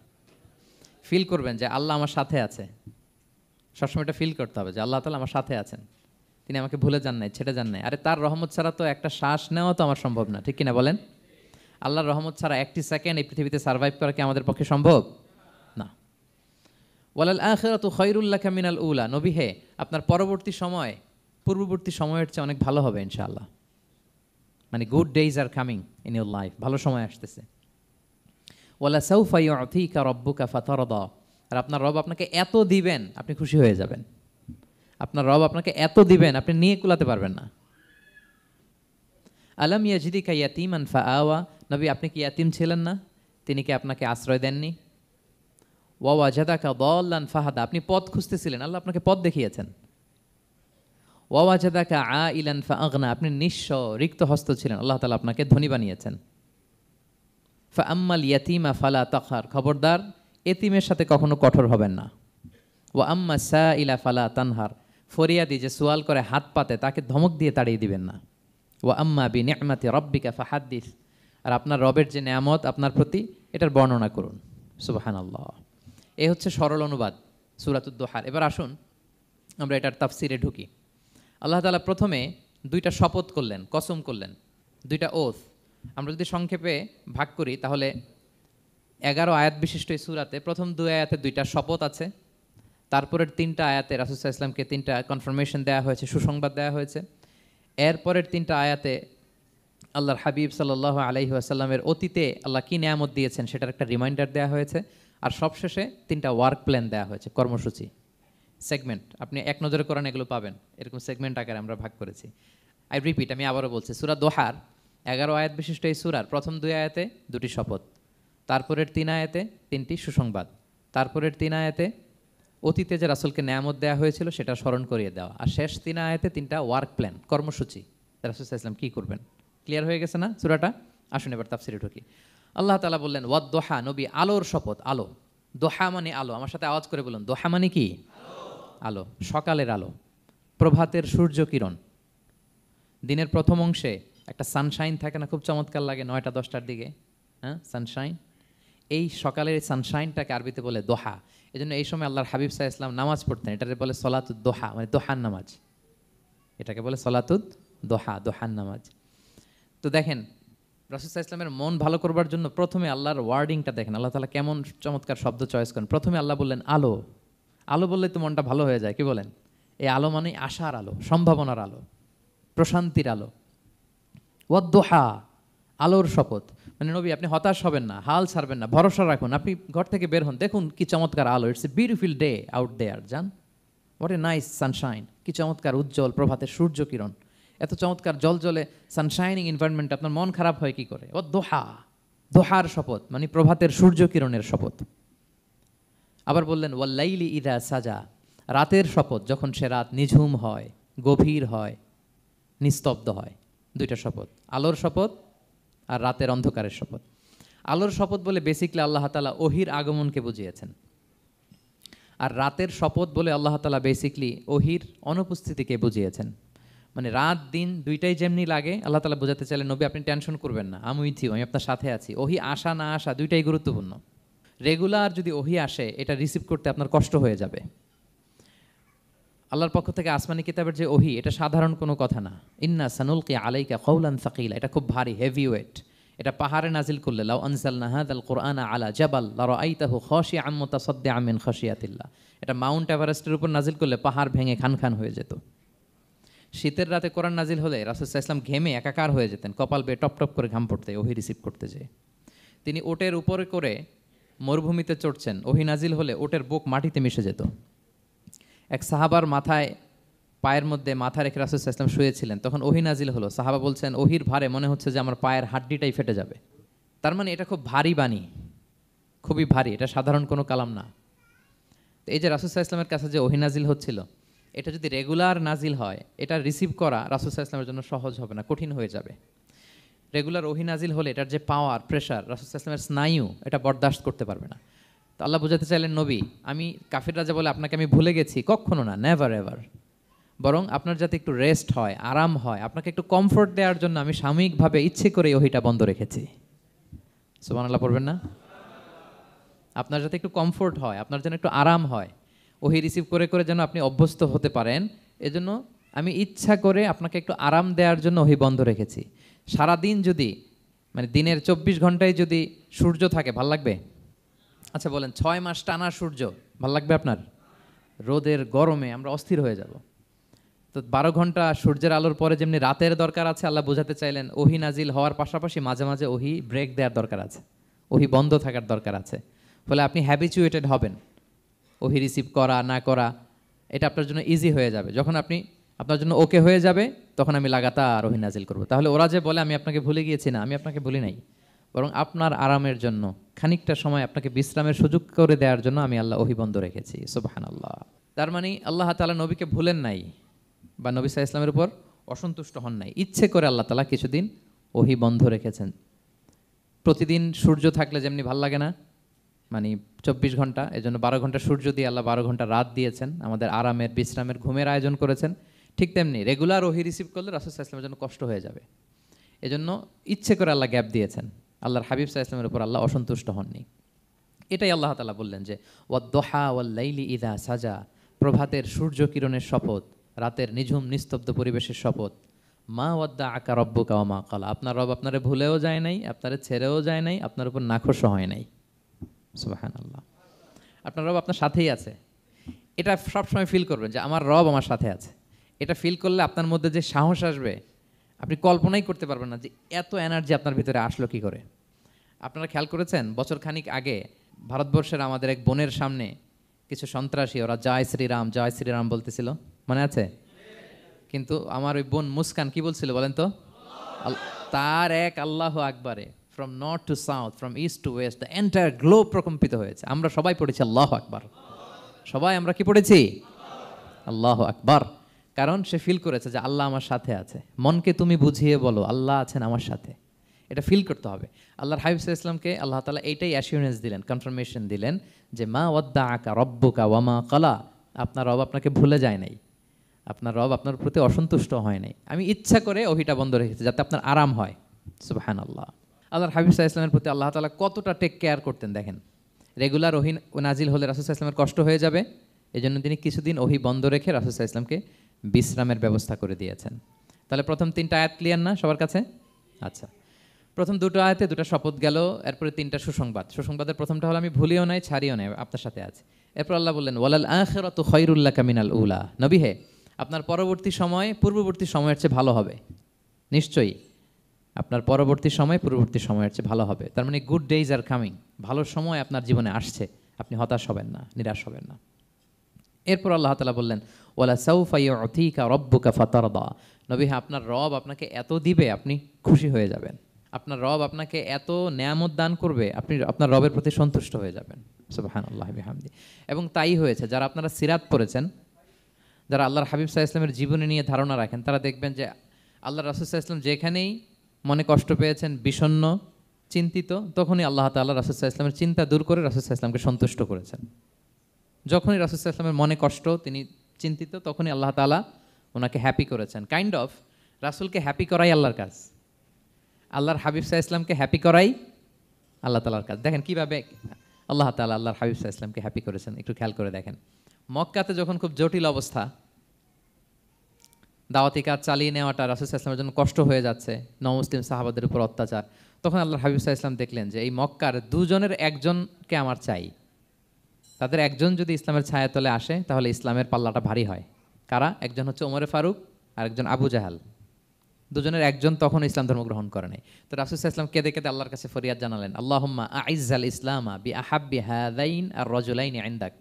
[SPEAKER 1] ফিল করবেন যে আল্লাহ আমার সাথে আছে, সবসময় এটা ফিল করতে হবে যে আল্লাহ তাআলা আমার সাথে আছেন, তিনি আমাকে ভুলে যান নাই, ছেড়ে যান নাই। আরে তার রহমত ছাড়া তো একটা শ্বাস নেওয়া তো আমার সম্ভব না, ঠিক কিনা বলেন? আল্লাহর রহমত ছাড়া একটি সেকেন্ড এই পৃথিবীতে সার্ভাইভ করা কি আমাদের পক্ষে সম্ভব না। ওয়ালাল আখিরাতু খায়রুল লাকা মিনাল উলা, নবী হে, আপনার পরবর্তী সময় পূর্ববর্তী সময়ের চেয়ে অনেক ভালো হবে ইনশাআল্লাহ। মানে good days are coming in your life, ভালো সময় আসতেছে। ওয়ালা সাউফা ইউতিকা রাব্বুকা ফাতারদা, আর আপনার রব আপনাকে এত দিবেন আপনি খুশি হয়ে যাবেন। আপনার রব আপনাকে এত দিবেন আপনি নিয়ে কুলাতে পারবেন না। আলাম ইয়াজিদিকা ইয়াতীমান ফাআওয়া, নবী আপনি কি ইয়াতীম ছিলেন না, তিনি কি আপনাকে আশ্রয় দেননি? ওয়া ওয়াজাদাকা দাল্লান ফাহাদা, আপনি পথ খুঁজতেছিলেন, আল্লাহ আপনাকে পথ দেখিয়েছেন। ওয়া ওয়াজাদাকা আইলান ফাআগনা, আপনি নিঃস্ব রিক্ত হস্ত ছিলেন, আল্লাহ তাআলা আপনাকে ধনী বানিয়েছেন। ফাআম্মাল ইয়াতীমা ফালা তাকহার, খবরদার এতিমের সাথে কখনো কঠোর হবেন না। ওয়া আম্মা সাইলা ফালা তানহার, ফরিয়াদি যে সোয়াল করে হাত পাতে তাকে ধমক দিয়ে তাড়িয়ে দিবেন না। ওয়া আম্মা বিনিআমাতি রাব্বিকা ফাহাদ্দিস, আর আপনার রবের যে নেয়ামত আপনার প্রতি এটার বর্ণনা করুন। সুবহানাল্লাহ। এ হচ্ছে সরল অনুবাদ সূরাতুদ দোহার। এবার আসুন আমরা এটার তাফসিরে ঢুকি। আল্লাহ তাআলা প্রথমে দুইটা শপথ করলেন, কসম করলেন, দুইটা ওথ। আমরা যদি সংক্ষেপে ভাগ করি তাহলে 11 আয়াত বিশিষ্ট এই সূরাতে প্রথম 2 আয়াতে দুইটা শপথ আছে, তারপরের 3টা আয়াতে রাসূল সাল্লাল্লাহু আলাইহি ওয়াসাল্লামকে 3টা কনফার্মেশন দেওয়া হয়েছে, সুসংবাদ দেওয়া হয়েছে। এরপরের 3টা আয়াতে আল্লাহর হাবিব সাল্লাল্লাহু আলাইহি ওয়াসাল্লামের অতীতে আল্লাহ কী নেয়ামত দিয়েছেন সেটার একটা রিমাইন্ডার দেওয়া হয়েছে। আর সবশেষে 3টা ওয়ার্ক প্ল্যান দেওয়া হয়েছে, কর্মসূচি, সেগমেন্ট। আপনি এক নজরে কোরআন এগুলো পাবেন, এরকম সেগমেন্ট আকারে আমরা ভাগ করেছি। আই রিপিট, আমি আবারও বলছি, সূরা দোহার 11 আয়াত বিশিষ্ট এই সূরার প্রথম 2 আয়াতে 2টি শপথ, তারপরের 3 আয়াতে 3টি সুসংবাদ, তারপরের 3 আয়াতে অতীতে যে রাসূলকে নেয়ামত দেওয়া হয়েছিল সেটা স্মরণ করিয়ে দেওয়া, আর শেষ 3 আয়াতে 3টা ওয়ার্ক প্ল্যান, কর্মসূচি, রাসূল সাল্লাল্লাহু আলাইহি ওয়াসাল্লাম কী করবেন। ক্লিয়ার হয়ে গেছে না সূরাটা? আসুন এবার তাফসিরে ঢুকি। আল্লাহ তাআলা বললেন ওয়াদ দোহা, নবী আলোর শপথ। আলো, দোহা মানে আলো। আমার সাথে আওয়াজ করে বলুন, দোহা মানে কি? আলো, সকালের আলো, প্রভাতের সূর্য কিরণ। দিনের প্রথম অংশে একটা সানশাইন থাকে না, খুব চমৎকার লাগে 9টা 10টার দিকে, হ্যাঁ সানশাইন। এই সকালের সানশাইনটাকে আরবিতে বলে দোহা। এই জন্য এই সময় আল্লাহর হাবিব সাল্লাল্লাহু আলাইহি ওয়াসাল্লাম নামাজ পড়তেন, এটাকে বলে সলাতুদ দোহা, মানে দোহার নামাজ। এটাকে বলে সলাতুদ দোহা, দোহার নামাজ। তো দেখেন রাসূল সাল্লাল্লাহু আলাইহি ওয়াসাল্লামের মন ভালো করবার জন্য প্রথমে আল্লাহর ওয়ার্ডিংটা দেখেন, আল্লাহ তাআলা কেমন চমৎকার শব্দ চয়েস করেন। প্রথমে আল্লাহ বললেন আলো। আলো বললে তো মনটা ভালো হয়ে যায়, কি বলেন? এই আলো মানে আশার আলো, সম্ভাবনার আলো, প্রশান্তির আলো। ওয়াদ-দোহা, আলোর শপথ। মানে নবী আপনি হতাশ হবেন না, হাল ছাড়বেন না, ভরসা রাখুন। আপনি ঘর থেকে বের হন, দেখুন কি চমৎকার আলো। It's a beautiful day out there. জান, হোয়াট এ নাইস সানশাইন, কি চমৎকার উজ্জ্বল প্রভাতের সূর্য কিরণ। এত চমৎকার জলজলে সানশাইনিং এনভায়রনমেন্ট, আপনার মন খারাপ হয় কি করে? ওয়াদ-দোহা, দোহার শপথ মানে প্রভাতের সূর্য কিরণের শপথ। আবার বললেন ওয়াল-লাইলি ইযা সাজা, রাতের শপথ, যখন সে রাত নিঝুম হয়, গভীর হয়, নিস্তব্ধ হয়। দুইটা শপথ, আলোর শপথ আর রাতের অন্ধকারের শপথ। আলোর শপথ বলে বেসিকলি আল্লাহ তাআলা ওহির আগমনকে বুঝিয়েছেন, আর রাতের শপথ বলে আল্লাহ তাআলা বেসিকলি ওহির অনুপস্থিতিকে বুঝিয়েছেন। মানে রাত দিন দুইটাই যেমনি লাগে, আল্লাহ তাআলা বোঝাতে চাইলেন নবী আপনি টেনশন করবেন না, আমি উইথ ইউ, আমি আপনার সাথে আছি। ওহি আসা না আসা দুইটাই গুরুত্বপূর্ণ। রেগুলার যদি ওহি আসে এটা রিসিভ করতে আপনার কষ্ট হয়ে যাবে। আল্লাহর পক্ষ থেকে আসমানি কিতাবের যে ওহি, এটা সাধারণ কোনো কথা না। ইন্না সানুলকি আলাইকা কওলান সাকিলা, এটা খুব ভারী, হেভি ওয়েট। এটা পাহাড়ে নাজিল করলে, লাউ আনজালনা হাযাল কুরআনা আলা জাবাল লারাআইতাহু খাশিআম মুতাসাদ্দিআম মিন খাশিয়াতিল্লাহ, এটা মাউন্ট এভারেস্টের উপর নাজিল করলে পাহাড় ভেঙে খান খান হয়ে যেত। শীতের রাতে কোরআন নাজিল হলে রাসূল সাল্লাল্লাহু আলাইহি ওয়াসাল্লাম ঘেমে একাকার হয়ে যেতেন, কপাল বেয়ে টপ টপ করে ঘাম পড়তে ওহি রিসিভ করতে যেয়ে। তিনি ওটের উপরে করে মরুভূমিতে চড়ছেন, ওহি নাজিল হলে ওটের বুক মাটিতে মিশে যেত। এক সাহাবার মাথায় পায়ের মধ্যে মাথা রেখে রাসূল সাল্লাল্লাহু আলাইহি ওয়াসাল্লাম শুয়েছিলেন, তখন ওহি নাজিল হলো। সাহাবা বলছেন ওহির ভারে মনে হচ্ছে যে আমার পায়ের হাড্ডিটাই ফেটে যাবে। তার মানে এটা খুব ভারী বাণী, খুবই ভারী, এটা সাধারণ কোনো কালাম না। তো এই যে রাসূল সাল্লাল্লাহু আলাইহি ওয়াসাল্লামের কাছে যে ওহি নাজিল হচ্ছিল, এটা যদি রেগুলার নাজিল হয়, এটা রিসিভ করা রাসূল সাল্লাল্লাহু আলাইহি ওয়াসাল্লামের জন্য সহজ হবে না, কঠিন হয়ে যাবে। রেগুলার ওহি নাজিল হলে এটার যে পাওয়ার, প্রেশার, রাসূল সাল্লাল্লাহু আলাইহি ওয়াসাল্লামের স্নায়ু এটা বরদাস্ত করতে পারবে না। তো আল্লাহ বোঝাতে চাইলেন নবী আমি কাফিররা যা বলে আপনাকে আমি ভুলে গেছি, কখনো না, নেভার এভার। বরং আপনার যাতে একটু রেস্ট হয়, আরাম হয়, আপনাকে একটু কমফোর্ট দেওয়ার জন্য আমি সাময়িকভাবে ইচ্ছে করে ওহিটা বন্ধ রেখেছি। সুবহানাল্লাহ পড়বেন না? আপনার যাতে একটু কমফোর্ট হয়, আপনার যেন একটু আরাম হয়, ওহি রিসিভ করে করে যেন আপনি অভ্যস্ত হতে পারেন, এজন্য আমি ইচ্ছা করে আপনাকে একটু আরাম দেওয়ার জন্য ওহি বন্ধ রেখেছি। সারাদিন যদি মানে দিনের 24 ঘন্টায় যদি সূর্য থাকে, ভাল লাগবে? আচ্ছা বলেন 6 মাস টানা সূর্য ভাল লাগবে আপনার? রোদের গরমে আমরা অস্থির হয়ে যাব। তো 12 ঘন্টা সূর্যের আলোর পরে যেমনি রাতের দরকার আছে, আল্লাহ বোঝাতে চাইলেন ওহি নাজিল হওয়ার পাশাপাশি মাঝে মাঝে ওহি ব্রেক দেওয়ার দরকার আছে, ওহি বন্ধ থাকার দরকার আছে। ফলে আপনি হ্যাবিচুয়েটেড হবেন ওহি রিসিভ করা না করা, এটা আপনার জন্য ইজি হয়ে যাবে। যখন আপনার জন্য ওকে হয়ে যাবে, তখন আমি লাগাতার ওহি নাজিল করব। তাহলে ওরা যে বলে আমি আপনাকে ভুলে গিয়েছি, না, আমি আপনাকে ভুলি নাই, বরং আপনার আরামের জন্য খানিকটা সময় আপনাকে বিশ্রামের সুযোগ করে দেওয়ার জন্য আমি আল্লাহ ওহি বন্ধ রেখেছি। সুবহানাল্লাহ। তার মানে আল্লাহ তাআলা নবীকে ভুলেন নাই বা নবী সাল্লাল্লাহু আলাইহি ওয়াসাল্লামের উপর অসন্তুষ্ট হন নাই, ইচ্ছে করে আল্লাহ তাআলা কিছুদিন ওহি বন্ধ রেখেছেন। প্রতিদিন সূর্য থাকলে যেমনি ভাল লাগে না, মানে 24 ঘন্টা, এজন্য 12 ঘন্টা সূর্য দিয়ে আল্লাহ 12 ঘন্টা রাত দিয়েছেন, আমাদের আরামের বিশ্রামের ঘুমের আয়োজন করেছেন। ঠিক তেমনি রেগুলার ওহি রিসিভ করলে রাসূল সাল্লাল্লাহু আলাইহি ওয়াসাল্লামের জন্য কষ্ট হয়ে যাবে, এজন্য ইচ্ছে করে আল্লাহ গ্যাপ দিয়েছেন। আল্লাহর হাবিব সাল্লাল্লাহু আলাইহি ওয়াসাল্লামের উপর আল্লাহ অসন্তুষ্ট হননি। এটাই আল্লাহ তাআলা বললেন যে ওয়াদ-দুহা ওয়াল-লাইলি ইযা সাজা, প্রভাতের সূর্য কিরণের শপথ, রাতের নিঝুম নিস্তব্ধ পরিবেশের শপথ। মা ওয়াদ্দাআকা রাব্বুকা ওয়া মা ক্বালা, আপনার রব আপনারে ভুলেও যায় নাই, আপনারে ছেড়েও যায় নাই, আপনার উপর নাখোশও হয় নাই। সুবহানাল্লাহ। আপনার রব আপনার সাথেই আছে। এটা সবসময় ফিল করবেন যে আমার রব আমার সাথে আছে। এটা ফিল করলে আপনার মধ্যে যে সাহস আসবে, আপনি কল্পনাই করতে পারবেন না যে এত এনার্জি আপনার ভিতরে আসলো কি করে। আপনারা খেয়াল করেছেন, বছর খানিক আগে ভারতবর্ষের আমাদের এক বোনের সামনে কিছু সন্ত্রাসী, ওরা জয় শ্রীরাম বলতেছিল, মনে আছে? কিন্তু আমার ওই বোন মুস্কান কি বলছিল বলেন তো? তার এক আল্লাহ আকবারে from north to south, from east to west, the entire globe প্রকম্পিত হয়েছে। আমরা সবাই পড়েছি আল্লাহ আকবার, সবাই আমরা কি পড়েছি? আল্লাহ আকবার। কারণ সে ফিল করেছে যে আল্লাহ আমার সাথে আছে। মনকে তুমি বুঝিয়ে বলো আল্লাহ আছেন আমার সাথে, এটা ফিল করতে হবে। আল্লাহর হাবিব সাল্লাল্লাহু আলাইহি ওয়াসাল্লামকে আল্লাহ তাআলা এইটাই অ্যাসিওরেন্স দিলেন, কনফার্মেশন দিলেন যে মা ওয়াদ্দাআকা রাব্বুকা ওয়া মা ক্বালা, আপনার রব আপনাকে ভুলে যায় নাই, আপনার রব আপনার প্রতি অসন্তুষ্ট হয় নাই। আমি ইচ্ছা করে ওহিটা বন্ধ রেখেছি যাতে আপনার আরাম হয়। সুবহানাল্লাহ। আল্লাহর হাবিব সাল্লাল্লাহু আলাইহি ওয়াসাল্লামের প্রতি আল্লাহ তাআলা কতটা টেক কেয়ার করতেন দেখেন। রেগুলার ওহি নাজিল হলে রাসূল সাল্লাল্লাহু আলাইহি ওয়াসাল্লামের কষ্ট হয়ে যাবে, এজন্য তিনি কিছুদিন ওহি বন্ধ রেখে রাসূল সাল্লাল্লাহু আলাইহি ওয়াসাল্লামকে বিশ্রামের ব্যবস্থা করে দিয়েছেন। তাহলে প্রথম 3টা আয়াত ক্লিয়ার না সবার কাছে? আচ্ছা, প্রথম 2টো আয়াতে 2টা শপথ গেল, এরপরে 3টা সুসংবাদ। সুসংবাদের প্রথমটা হলো আমি ভুলিও নাই ছাড়িও নাই, আপনার সাথে আছে। এরপর আল্লাহ বললেন ওয়ালাল আখিরাতু খায়রুল লাকা মিনাল উলা, নবী হে আপনার পরবর্তী সময় পূর্ববর্তী সময়ের চেয়ে ভালো হবে। নিশ্চয়ই আপনার পরবর্তী সময় পূর্ববর্তী সময়ের চেয়ে ভালো হবে। তার মানে গুড ডেইজ আর কামিং, ভালো সময় আপনার জীবনে আসছে, আপনি হতাশ হবেন না, নিরাশ হবেন না। এরপর আল্লাহ তাআলা বললেন ওয়ালা সাউফা ইউতিকা রাব্বুকা ফাতারদা, নবী হ্যাঁ আপনার রব আপনাকে এত দিবে আপনি খুশি হয়ে যাবেন, আপনার রব আপনাকে এত নেয়ামত দান করবে আপনি আপনার রবের প্রতি সন্তুষ্ট হয়ে যাবেন। সুবহানাল্লাহি বিহামদি। এবং তাই হয়েছে। যারা আপনারা সিরাত পড়েছেন, যারা আল্লাহর হাবিব সাল্লাল্লাহু আলাইহি ওয়াসাল্লামের জীবনী নিয়ে ধারণা রাখেন, তারা দেখবেন যে আল্লাহর রাসূল সাল্লাল্লাহু আলাইহি ওয়াসাল্লাম যেখানেই মনে কষ্ট পেয়েছেন, বিষণ্ণ, চিন্তিত, তখনই আল্লাহ তাআলা রাসূল সাল্লাল্লাহু আলাইহি ওয়াসাল্লামের চিন্তা দূর করে রাসূল সাল্লাল্লাহু আলাইহি ওয়াসাল্লামকে সন্তুষ্ট করেছেন। যখনই রাসূল সাল্লাল্লাহু আলাইহি ওয়াসাল্লামের মনে কষ্ট, তিনি চিন্তিত, তখনই আল্লাহ তাআলা ওনাকে হ্যাপি করেছেন। কাইন্ড অফ রাসূলকে হ্যাপি করাই আল্লাহর কাজ, আল্লাহর হাবিব সাল্লাল্লাহু আলাইহি ওয়াসাল্লামকে হ্যাপি করাই আল্লাহ তাআলার কাজ। দেখেন কিভাবে আল্লাহ তাআলা আল্লাহর হাবিব সাল্লাল্লাহু আলাইহি ওয়াসাল্লামকে হ্যাপি করেছেন, একটু খেয়াল করে দেখেন। মক্কাতে যখন খুব জটিল অবস্থা, দাওয়াতি কাজ চালিয়ে নেওয়াটা রাসূল সাল্লাল্লাহু আলাইহি ওয়াসাল্লামের জন্য কষ্ট হয়ে যাচ্ছে, নমুসলিম সাহাবাদের উপর অত্যাচার, তখন আল্লাহর হাবিব সাল্লাল্লাহু আলাইহি ওয়াসাল্লাম দেখলেন যে এই মক্কার দুজনের একজনকে আমার চাই। তাদের একজন যদি ইসলামের ছায়াতলে আসে তাহলে ইসলামের পাল্লাটা ভারী হয়। কারা? একজন হচ্ছে ওমরে ফারুক আর একজন আবু জাহাল। দুজনের একজন তখন ইসলাম ধর্ম গ্রহণ করে নাই। তো রাসূল সাল্লাল্লাহু আলাইহি ওয়াসাল্লাম কেঁদে কেঁদে আল্লাহর কাছে ফরিয়াদ জানালেন, আল্লাহুম্মা আইজ্জাল ইসলামা বিআহাব্বি হাযাইন আর রাজুলাইনি ইনদাক।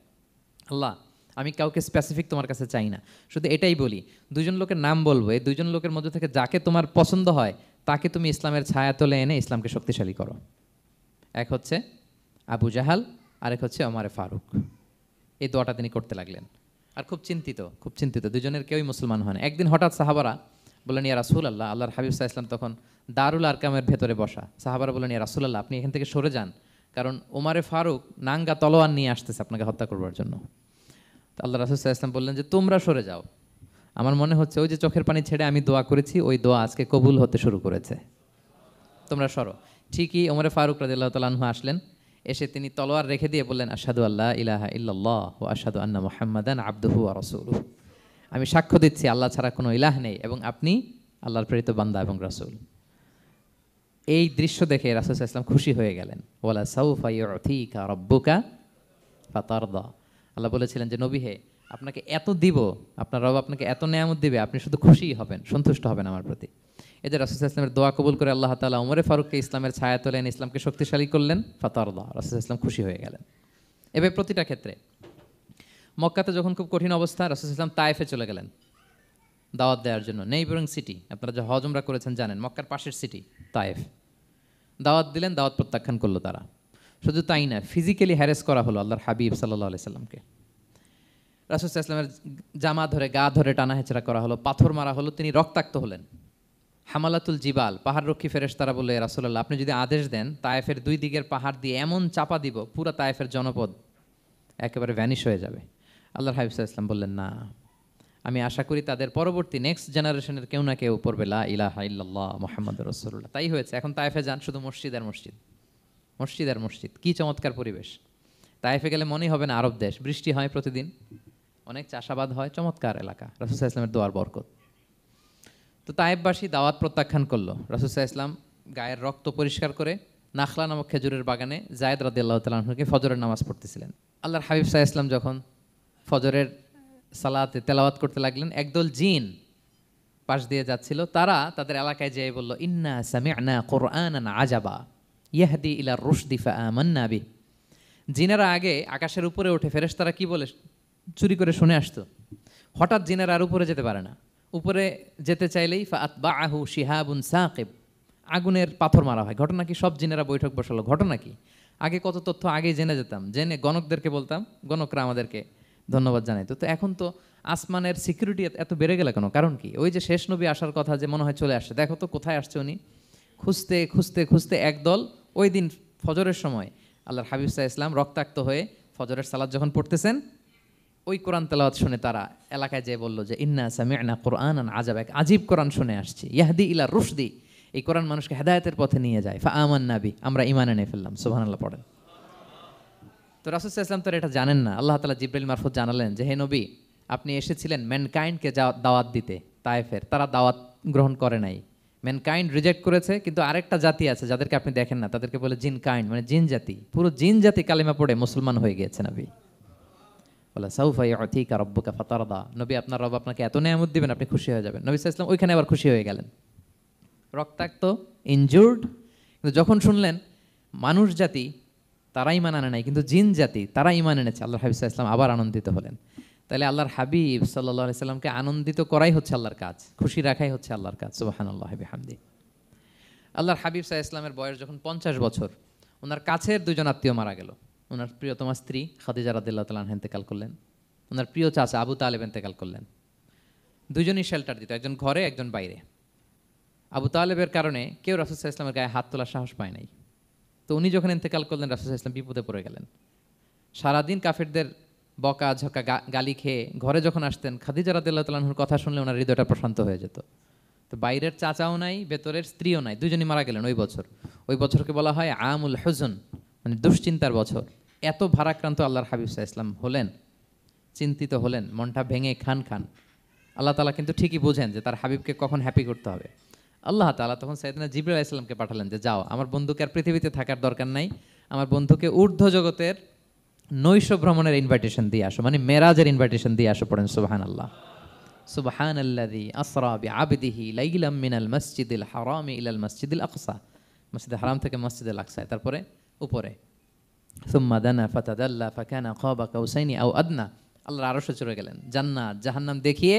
[SPEAKER 1] আল্লাহ, আমি কাউকে স্পেসিফিক তোমার কাছে চাই না, শুধু এটাই বলি, দুজন লোকের নাম বলবো, এই দুজন লোকের মধ্যে থেকে যাকে তোমার পছন্দ হয় তাকে তুমি ইসলামের ছায়াতলে এনে ইসলামকে শক্তিশালী করো। এক হচ্ছে আবু জাহাল, আরেক হচ্ছে ওমরে ফারুক। এই দোয়াটা তিনি করতে লাগলেন। আর খুব চিন্তিত, দুজনের কেউই মুসলমান হয় না। একদিন হঠাৎ সাহাবারা বললেন, ইয়া রাসূলুল্লাহ, আল্লাহর হাবিব সাল্লাল্লাহু আলাইহি ওয়াসাল্লাম তখন দারুল আরকামের ভেতরে বসা। সাহাবারা বললেন, ইয়া রাসূলুল্লাহ, আপনি এখান থেকে সরে যান, কারণ ওমরে ফারুক নাঙ্গা তলোয়ার নিয়ে আসতেছে আপনাকে হত্যা করবার জন্য। তো আল্লাহ রাসূল সাল্লাল্লাহু আলাইহি ওয়াসাল্লাম বললেন যে তোমরা সরে যাও, আমার মনে হচ্ছে ওই যে চোখের পানি ছেড়ে আমি দোয়া করেছি, ওই দোয়া আজকে কবুল হতে শুরু করেছে, তোমরা সরো। ঠিকই ওমরে ফারুক রাদিয়াল্লাহু তাআলা আনহু আসলেন, এসে তিনি তলোয়ার রেখে দিয়ে বললেন, আশহাদু আল্লা ইলাহা ইল্লাল্লাহ ওয়া আশহাদু আন্না মুহাম্মাদান আবদুহু ওয়া রাসূলুহু, আমি সাক্ষ্য দিচ্ছি আল্লাহ ছাড়া কোনো ইলাহ নেই এবং আপনি আল্লাহর প্রেরিত বান্দা এবং রাসূল। এই দৃশ্য দেখে রাসূল সাল্লাল্লাহু আলাইহি ওয়াসাল্লাম খুশি হয়ে গেলেন। ওয়ালা সাউফা ইউতিকা রাব্বুকা ফাতারদা, আল্লাহ বলেছিলেন যে নবী হে, আপনাকে এত দিব, আপনার রব আপনাকে এত নেয়ামত দিবে, আপনি শুধু খুশিই হবেন, সন্তুষ্ট হবেন আমার প্রতি। এই যে রাসূল সাল্লাল্লাহু আলাইহি ওয়াসাল্লামের দোয়া কবুল করে আল্লাহ তাআলা ওমরে ফারুককে ইসলামের ছায়া তোলেন, ইসলামকে শক্তিশালী করলেন, ফাতারদা, রাসূল সাল্লাল্লাহু আলাইহি ওয়াসাল্লাম খুশি হয়ে গেলেন। এভাবে প্রতিটা ক্ষেত্রে। মক্কাতে যখন খুব কঠিন অবস্থা, রাসূল সাল্লাল্লাহু আলাইহি ওয়াসাল্লাম তায়েফে চলে গেলেন দাওয়াত দেওয়ার জন্য। নেইবারিং সিটি, আপনারা যে হজ উমরা করেছেন জানেন, মক্কার পাশের সিটি তায়েফ। দাওয়াত দিলেন, দাওয়াত প্রত্যাখ্যান করলো তারা। শুধু তাই না, ফিজিক্যালি হ্যারেস করা হলো আল্লাহর হাবিব সাল্লাল্লাহু আলাইহি সাল্লামকে। রাসূল সাল্লাল্লাহু আলাইহি ওয়াসাল্লামের জামা ধরে, গা ধরে টানা হেঁচড়া করা হলো, পাথর মারা হলো, তিনি রক্তাক্ত হলেন। হামালাতুল জিবাল, পাহাড়রক্ষী ফেরেশতারা বলে, রাসূলুল্লাহ আপনি যদি আদেশ দেন তায়েফের দুই দিকের পাহাড় দিয়ে এমন চাপা দিব, পুরা তায়েফের জনপদ একেবারে ভ্যানিশ হয়ে যাবে। আল্লাহর হাবিব সাল্লাল্লাহু আলাইহি ওয়াসাল্লাম বললেন, না, আমি আশা করি তাদের পরবর্তী নেক্সট জেনারেশনের কেউ না কেউ পড়বে লা ইলাহা ইল্লাল্লাহ মুহাম্মাদুর রাসূলুল্লাহ। তাই হয়েছে। এখন তায়েফে যান, শুধু মসজিদ আর মসজিদ, মসজিদ আর মসজিদ। কি চমৎকার পরিবেশ! তায়েফে গেলে মনেই হবে না আরব দেশ। বৃষ্টি হয় প্রতিদিন, অনেক চাষাবাদ হয়, চমৎকার এলাকা। রাসূল সাল্লাল্লাহু আলাইহি ওয়াসাল্লামের দোয়ার বরকত। তো তায়েফবাসী দাওয়াত প্রত্যাখ্যান করলো। রাসূল সাল্লাল্লাহু আলাইহি ওয়াসাল্লাম গায়ের রক্ত পরিষ্কার করে নাখলা নামক খেজুরের বাগানে যায়েদ রাদিয়াল্লাহু তাআলা আনহুকে ফজরের নামাজ পড়তেছিলেন। আল্লাহর হাবিব সাল্লাল্লাহু আলাইহি ওয়াসাল্লাম যখন ফজরের সালাতে তেলাওয়াত করতে লাগলেন, একদল জিন পাশ দিয়ে যাচ্ছিল। তারা তাদের এলাকায় যেয়ে বলল, ইন্না সামি'না কুরআনান আজাবা ইয়াহদি ইলা রুশদি ফাআমান্না বিহি। জিনেরা আগে আকাশের উপরে উঠে ফেরেশতারা কি বলে চুরি করে শুনে আসতো। হঠাৎ জিনেরা আর উপরে যেতে পারে না। উপরে যেতে চাইলেই ফাআতবাআহু শিহাবুন সাকিব, আগুনের পাথর মারা হয়। ঘটনা কি? সব জিনেরা বৈঠক বসালো। ঘটনা কি? আগে কত তথ্য আগেই জেনে যেতাম, জেনে গণকদেরকে বলতাম, গণকরা আমাদেরকে ধন্যবাদ জানাইতো। তো এখন তো আসমানের সিকিউরিটি এত বেড়ে গেল কেন? কারণ কি? ওই যে শেষ নবী আসার কথা, যে মনে হয় চলে আসছে, দেখো তো কোথায় আসছে উনি। খুঁজতে খুঁজতে খুঁজতে একদল ওই দিন ফজরের সময় আল্লাহর হাবিব সাল্লাল্লাহু আলাইহি ওয়াসাল্লাম রক্তাক্ত হয়ে ফজরের সালাত যখন পড়তেছেন, ওই কোরআন তেলাওয়াত শুনে তারা এলাকায় যেয়ে বলল যে ইন্না সামি'না কুরআনান আজাবা, এক আজীব কোরআন শুনে আসছি, ইয়াহদি ইলা রুশদি, এই কোরআন মানুষকে হেদায়েতের পথে নিয়ে যায়, ফাআমান্না বিহি, আমরা ঈমান এনে ফেললাম। সুবহানাল্লাহ পড়েন। তো রাসূল সাল্লাল্লাহু আলাইহি ওয়াসাল্লাম তো এটা জানেন না। আল্লাহ তাআলা জিবরাইল মারফত জানালেন যে, হে নবী, আপনি এসেছিলেন ম্যানকাইন্ডকে দাওয়াত দিতে। তায়েফের তারা দাওয়াত গ্রহণ করে নাই, ম্যানকাইন্ড রিজেক্ট করেছে। কিন্তু আরেকটা জাতি আছে যাদেরকে আপনি দেখেন না, তাদেরকে বলে জিন কাইন্ড, মানে জিন জাতি। পুরো জিন জাতি কালিমা পড়ে মুসলমান হয়ে গিয়েছে। নবী বলে, সাউফা ইউতিকা রাব্বুকা ফাতারদা, নবী আপনার রব আপনাকে এত নেয়ামত দিবেন আপনি খুশি হয়ে যাবেন। নবী সাল্লাল্লাহু আলাইহি ওয়াসাল্লাম ওইখানে আবার খুশি হয়ে গেলেন, রক্তাক্ত, ইনজুর্ড। কিন্তু যখন শুনলেন মানুষ জাতি তারা ঈমান আনে নাই, কিন্তু জিন জাতি তারা ঈমান এনেছে, আল্লাহর হাবিব সাল্লাল্লাহু আলাইহি ওয়াসাল্লাম আবার আনন্দিত হলেন। তাহলে আল্লাহর হাবিব সাল্লাল্লাহু আলাইহি ওয়াসাল্লামকে আনন্দিত করাই হচ্ছে আল্লাহর কাজ, খুশি রাখাই হচ্ছে আল্লাহর কাজ। সুবহানাল্লাহি ওয়া বিহামদিহি। আল্লাহর হাবিব সাল্লাল্লাহু আলাইহি ওয়াসাল্লামের বয়স যখন 50 বছর, ওনার কাছের দুজন আত্মীয় মারা গেল। ওনার প্রিয়তমা স্ত্রী খাদিজা রাদিয়াল্লাহু তাআলা আনহা ইন্তেকাল করলেন, ওনার প্রিয় চাচা আবু তালেব ইন্তেকাল করলেন। দুজনই শেল্টার দিত, একজন ঘরে একজন বাইরে। আবু তালেবের কারণে কেউ রাসূল সাল্লাল্লাহু আলাইহি ওয়াসাল্লামের গায়ে হাত তোলার সাহস পায় নাই। তো উনি যখন ইন্তেকাল করলেন, রাসূল সাল্লাল্লাহু আলাইহি ওয়াসাল্লাম বিপদে পড়ে গেলেন। সারাদিন কাফেরদের বকা ঝকা গালি খেয়ে ঘরে যখন আসতেন, খাদিজা রাদিয়াল্লাহু তাআলা আনহার কথা শুনলে ওনার হৃদয়টা প্রশান্ত হয়ে যেত। তো বাইরের চাচাও নাই, ভেতরের স্ত্রীও নাই, দুজনই মারা গেলেন ওই বছর। ওই বছরকে বলা হয় আমুল হুজন, মানে দুশ্চিন্তার বছর। এত ভারাক্রান্ত আল্লাহর হাবিব সাল্লাল্লাহু আলাইহি ওয়াসাল্লাম হলেন, চিন্তিত হলেন, মনটা ভেঙে খান খান। আল্লাহ তাআলা কিন্তু ঠিকই বোঝেন যে তার হাবিবকে কখন হ্যাপি করতে হবে। আল্লাহ তাআলা তখন সাইয়েদনা জিবরাইল আলাইহিস সালামকে পাঠালেন যে, যাও, আমার বন্ধুকে আর পৃথিবীতে থাকার দরকার নাই, আমার বন্ধুকে ঊর্ধ্ব জগতের নৈশ ভ্রমণের ইনভাইটেশন দিয়ে আসো, মানে মেরাজের ইনভাইটেশন দিয়ে আসো। পড়েন সুবহানাল্লাহ। সুবহানাল্লাযী আসরা বিআবদিহি লাইলাম মিনাল মাসজিদিল হারামি ইলাল মাসজিদিল আকসা, মসজিদুল হারাম থেকে মসজিদুল আকসা, তারপরে উপরে সুম্মা দানা ফাতাদাল্লা ফাকানা কাবা কাউসাইনি আও আদনা। আল্লাহর আরশে চলে গেলেন, জান্নাত জাহান্নাম দেখিয়ে,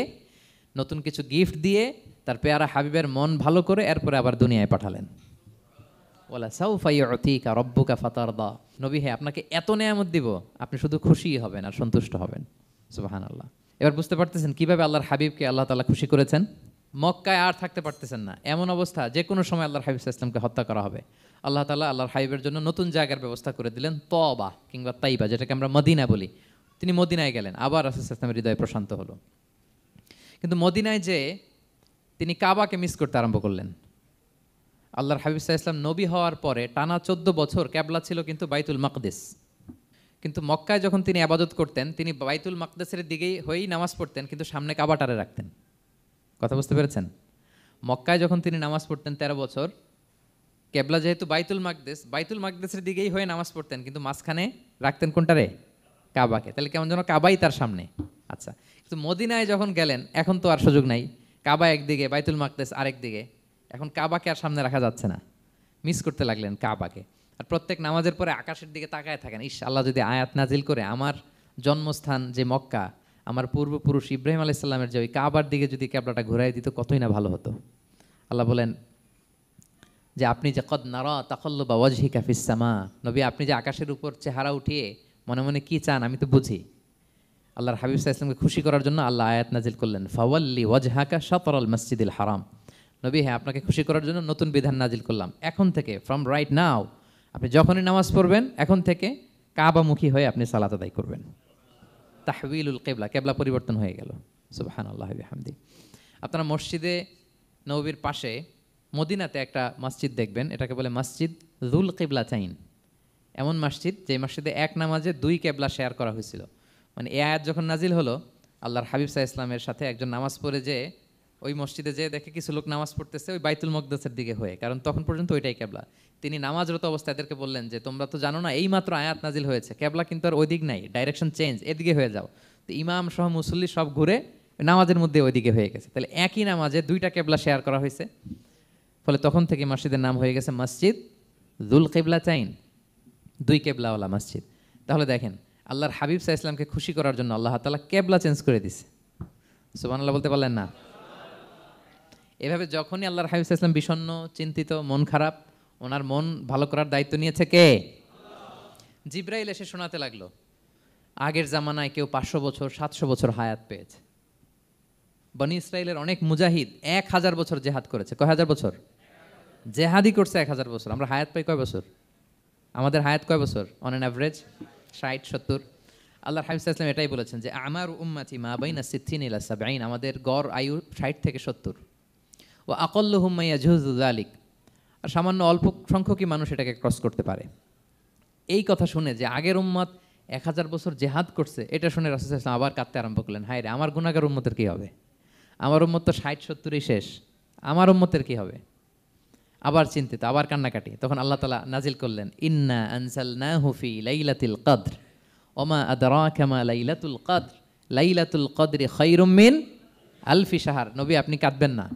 [SPEAKER 1] নতুন কিছু গিফট দিয়ে, তার পেয়ারা হাবিবের মন ভালো করে এরপরে আবার দুনিয়ায় পাঠালেন। ওয়ালা সাউফা ইউতিকা রাব্বুকা ফাতারদা, নবী হে, আপনাকে এত নেয়ামত দিব, আপনি শুধু খুশি হবেন আর সন্তুষ্ট হবেন। সুবহানাল্লাহ। এবার বুঝতে পারতেছেন কিভাবে আল্লাহর হাবিবকে আল্লাহ তাআলা খুশি করেছেন। মক্কায় আর থাকতে পারতেছেন না, এমন অবস্থা যে কোনো সময় আল্লাহর হাবিব সাল্লাল্লাহু আলাইহি ওয়াসাল্লামকে হত্যা করা হবে। আল্লাহ তাআলা আল্লাহর হাবিবের জন্য নতুন জায়গার ব্যবস্থা করে দিলেন, তওবা কিংবা তাইবা, যেটাকে আমরা মদিনা বলি। তিনি মদিনায় গেলেন, আবার রাসূল সাল্লাল্লাহু আলাইহি ওয়াসাল্লামের হৃদয় প্রশান্ত হলো। কিন্তু মদিনায় যে তিনি কাবাকে মিস করতে আরম্ভ করলেন। আল্লাহর হাবিব সাল্লাল্লাহু আলাইহি ওয়াসাল্লাম নবী হওয়ার পরে টানা 14 বছর কিবলা ছিল কিন্তু বাইতুল মাকদিস। কিন্তু মক্কায় যখন তিনি ইবাদত করতেন, তিনি বাইতুল মাকদিসের দিকেই হয়েই নামাজ পড়তেন, কিন্তু সামনে কাবাটারে রাখতেন। কথা বুঝতে পেরেছেন? মক্কায় যখন তিনি নামাজ পড়তেন 13 বছর, কিবলা যেহেতু বাইতুল মাকদিস, বাইতুল মাকদিসের দিকেই হয়ে নামাজ পড়তেন, কিন্তু মাঝখানে রাখতেন কোনটারে? কাবাকে। তাহলে কেমন যেন কাবাই তার সামনে। আচ্ছা, কিন্তু মদিনায় যখন গেলেন, এখন তো আর সুযোগ নাই। কাবা একদিকে, বাইতুল মাকদিস আরেক দিকে। এখন কাবাকে আর সামনে রাখা যাচ্ছে না, মিস করতে লাগলেন কাবাকে। আর প্রত্যেক নামাজের পরে আকাশের দিকে তাকায় থাকেন, ইস আল্লাহ যদি আয়াত নাজিল করে আমার জন্মস্থান যে মক্কা, আমার পূর্বপুরুষ ইব্রাহিম আলাইহিস সালামের যে ওই কাবার দিকে যদি ক্যাবলাটা ঘুরাই দিত কতই না ভালো হতো। আল্লাহ বলেন যে আপনি যে কদ নারা তাকাল্লুবা ওয়াজহিকা ফিস সামা, নবী আপনি যে আকাশের উপর চেহারা উঠিয়ে মনে মনে কি চান আমি তো বুঝি। আল্লাহর হাবিব সাল্লাল্লাহু আলাইহি ওয়াসাল্লামকে খুশি করার জন্য আল্লাহ আয়াত নাজিল করলেন, ফাওয়াল্লি ওয়াজহাকা শাতরাল মসজিদিল হারাম। নবী হ্যাঁ আপনাকে খুশি করার জন্য নতুন বিধান নাজিল করলাম, এখন থেকে ফ্রম রাইট নাও আপনি যখনই নামাজ পড়বেন এখন থেকে কাবামুখী হয়ে আপনি সালাত আদায় করবেন। তাহউইলুল কিবলা, কিবলা পরিবর্তন হয়ে গেল। সুবহানাল্লাহি ওয়া বিহামদি। আপনারা মসজিদে নববীর পাশে মদিনাতে একটা মসজিদ দেখবেন, এটাকে বলে মসজিদ যুল কিবলাতাইন। এমন মসজিদ যে মসজিদে এক নামাজে দুই কেবলা শেয়ার করা হয়েছিল। মানে এই আয়াত যখন নাজিল হলো, আল্লাহর হাবিব সাল্লাল্লাহু আলাইহি ওয়াসাল্লামের সাথে একজন নামাজ পড়ে যে ওই মসজিদে যে দেখে কিছু লোক নামাজ পড়তেছে ওই বাইতুল মকদেসের দিকে হয়ে, কারণ তখন পর্যন্ত ওইটাই কেবলা। তিনি নামাজরত অবস্থায় এদেরকে বললেন যে তোমরা তো জানো না এই মাত্র আয়াত নাজিল হয়েছে, কেবলা কিন্তু আর ওইদিক নাই, ডাইরেকশন চেঞ্জ, এদিকে হয়ে যাও। তো ইমাম সহ মুসল্লি সব ঘুরে নামাজের মধ্যে ওইদিকে হয়ে গেছে। তাহলে একই নামাজে দুইটা কেবলা শেয়ার করা হয়েছে, ফলে তখন থেকে মসজিদের নাম হয়ে গেছে মসজিদ যুল কিবলাতাইন, দুই কেবলাওয়ালা মসজিদ। তাহলে দেখেন আল্লাহর হাবিব সাল্লাল্লাহু আলাইহি ওয়াসাল্লামকে খুশি করার জন্য আল্লাহ তাআলা কেবলা চেঞ্জ করে দিছে। সুবহানাল্লাহ বলতে পারলেন না? এভাবে যখনই আল্লাহর হাবিব সাল্লাল্লাহু আলাইহি ওয়াসাল্লাম বিষণ্ণ, চিন্তিত, মন খারাপ, ওনার মন ভালো করার দায়িত্ব নিয়েছে কে? জিব্রাইল এসে শোনাতে লাগলো আগের জামানায় কেউ 500 বছর 700 বছর হায়াত পেয়েছে। বনি ইসরাইলের অনেক মুজাহিদ 1000 বছর জেহাদ করেছে। কয় হাজার বছর জেহাদি করছে? 1000 বছর। আমরা হায়াত পাই কয় বছর? আমাদের হায়াত কয় বছর অন অ্যান অ্যাভারেজ? 60-70। আল্লাহর হাবিব সাল্লাল্লাহু আলাইহি ওয়াসাল্লাম এটাই বলেছেন যে আমার উম্মতি মা বাইনা 60 ইলা 70, আমাদের গড় আয়ু 60 থেকে 70। ও আকল্লুহুম মা ইয়াজুজু যালিক, আর সামান্য অল্প সংখ্যকই মানুষ এটাকে ক্রস করতে পারে। এই কথা শুনে যে আগের উম্মত 1000 বছর জেহাদ করছে, এটা শুনে রাসূল সাল্লাল্লাহু আলাইহি ওয়াসাল্লাম আবার কাঁদতে আরম্ভ করলেন, হায় রে আমার গুনাহগার উম্মতের কি হবে? আমার উম্মত তো 60-70ই শেষ, আমার উম্মতের কি হবে? আবার চিন্তিত, আবার কান্নাকাটি। তখন আল্লাহ তাআলা নাজিল করলেন, ইন্না আনজালনাহু ফি লাইলাতিল কদর ওমা আদরাকা মা লাইলাতুল কদর লাইলাতুল কদরি খায়রুম মিন আলফি শাহর। নবী আপনি কাঁদবেন না,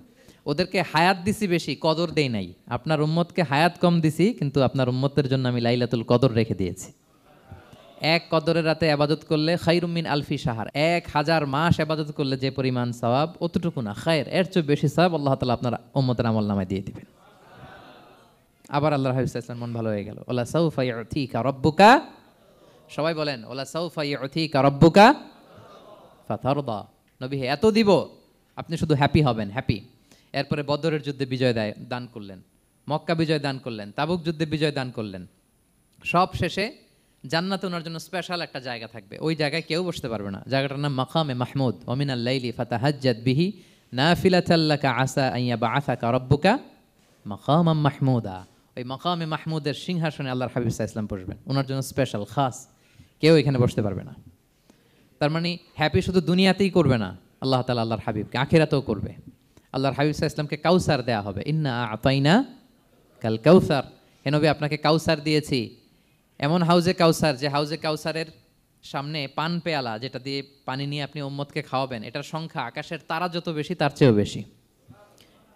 [SPEAKER 1] ওদেরকে হায়াত দিছি বেশি, কদর দেই নাই। আপনার উম্মতকে হায়াত কম দিছি, কিন্তু আপনার উম্মতের জন্য আমি লাইলাতুল কদর রেখে দিয়েছি। এক কদরের রাতে ইবাদত করলে খায়রুম মিন আলফি শাহর, 1000 মাস ইবাদত করলে যে পরিমাণ সওয়াব অতটুকু না, খায়ের এর চেয়ে বেশি সওয়াব আল্লাহ তাআলা আপনার উম্মতের আমলনামায় দিয়ে দিবেন। আবার আল্লাহর হাবিব সাল্লাল্লাহু আলাইহি ওয়াসাল্লাম মন ভালো হয়ে গেল। ওলা সাউফা ইউতিকা রাব্বুকা, সবাই বলেন ওলা সাউফা ইউতিকা রাব্বুকা ফাতারদা। নবী হে এত দিব, আপনি শুধু হ্যাপি হবেন, হ্যাপি। এরপরে বদরের যুদ্ধে বিজয় দান করলেন, মক্কা বিজয় দান করলেন, তাবুক যুদ্ধে বিজয় দান করলেন। সব শেষে জান্নাতে ওনার জন্য স্পেশাল একটা জায়গা থাকবে, ওই জায়গায় কেউ বসতে পারবে না। জায়গাটার নাম মাকামে মাহমুদ। ওয়া মিনাল লাইলি ফাতাহাজ্জাদ বিহি নাফিলাতাল লাকা আসা আন ইয়াবআসাকা রাব্বুকা মাকামাম মাহমুদা। ওই মাকামে মাহমুদের সিংহাসনে আল্লাহর হাবিব সাল্লাল্লাহু আলাইহি ওয়াসাল্লাম বসবেন, ওনার জন্য স্পেশাল খাস, কেউ এখানে বসতে পারবে না। তার মানে হ্যাপি শুধু দুনিয়াতেই করবে না, আল্লাহ তাআলা আল্লাহর হাবিবকে আখিরাতেও করবে। আল্লাহর হাবিব সাল্লাল্লাহু আলাইহি ওয়াসাল্লামকে কাউসার দেয়া হবে, ইন্না আতাইনা কাল কাউসার। হে নবী আপনাকে কাউসার দিয়েছি, এমন হাউজে কাউসার যে হাউজে কাউসারের সামনে পান পেয়ালা, যেটা দিয়ে পানি নিয়ে আপনি উম্মতকে খাওয়াবেন, এটার সংখ্যা আকাশের তারা যত বেশি তার চেয়েও বেশি।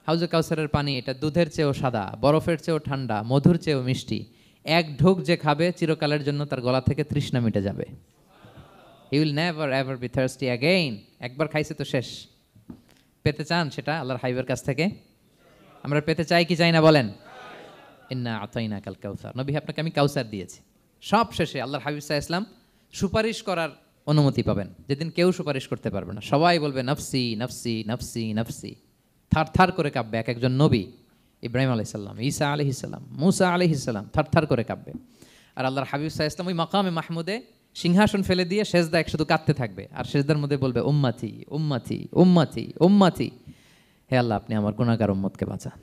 [SPEAKER 1] হাউজে কাউসারের পানি এটা দুধের চেয়েও সাদা, বরফের চেয়েও ঠান্ডা, মধুর চেয়েও মিষ্টি। এক ঢোক যে খাবে চিরকালের জন্য তার গলা থেকে তৃষ্ণা মিটে যাবে। He will never ever be thirsty again. একবার খাইছে তো শেষ। পেতে চান সেটা আল্লাহর হাবিবের কাছ থেকে? আমরা পেতে চাই কি চাই না বলেন? ইন্না আতাইনা কাল কাউসার। নবী আপনাকে আমি কাউসার দিয়েছি। সব শেষে আল্লাহর হাবিব সাল্লাল্লাহু আলাইহি ওয়াসাল্লাম সুপারিশ করার অনুমতি পাবেন, যেদিন কেউ সুপারিশ করতে পারবে না। সবাই বলবে নফসি নফসি নফসি নফসি, থার থার করে কাঁপবে। এক একজন নবী, ইব্রাহিম আলাইহিস সালাম, ঈসা আলাইহিস সালাম, মুসা আলাইহিস সালাম, থার থার করে কাঁপবে। আর আল্লাহর হাবিব সাল্লাল্লাহু আলাইহি ওয়াসাল্লাম ওই মাকামে মাহমুদে সিংহাসন ফেলে দিয়ে সেজদা শুধু কাঁদতে থাকবে, আর সেজদার মধ্যে বলবে উম্মতি উম্মতি উম্মতি উম্মতি। হে আল্লাহ আপনি আমার গুনাহগার উম্মতকে বাঁচান,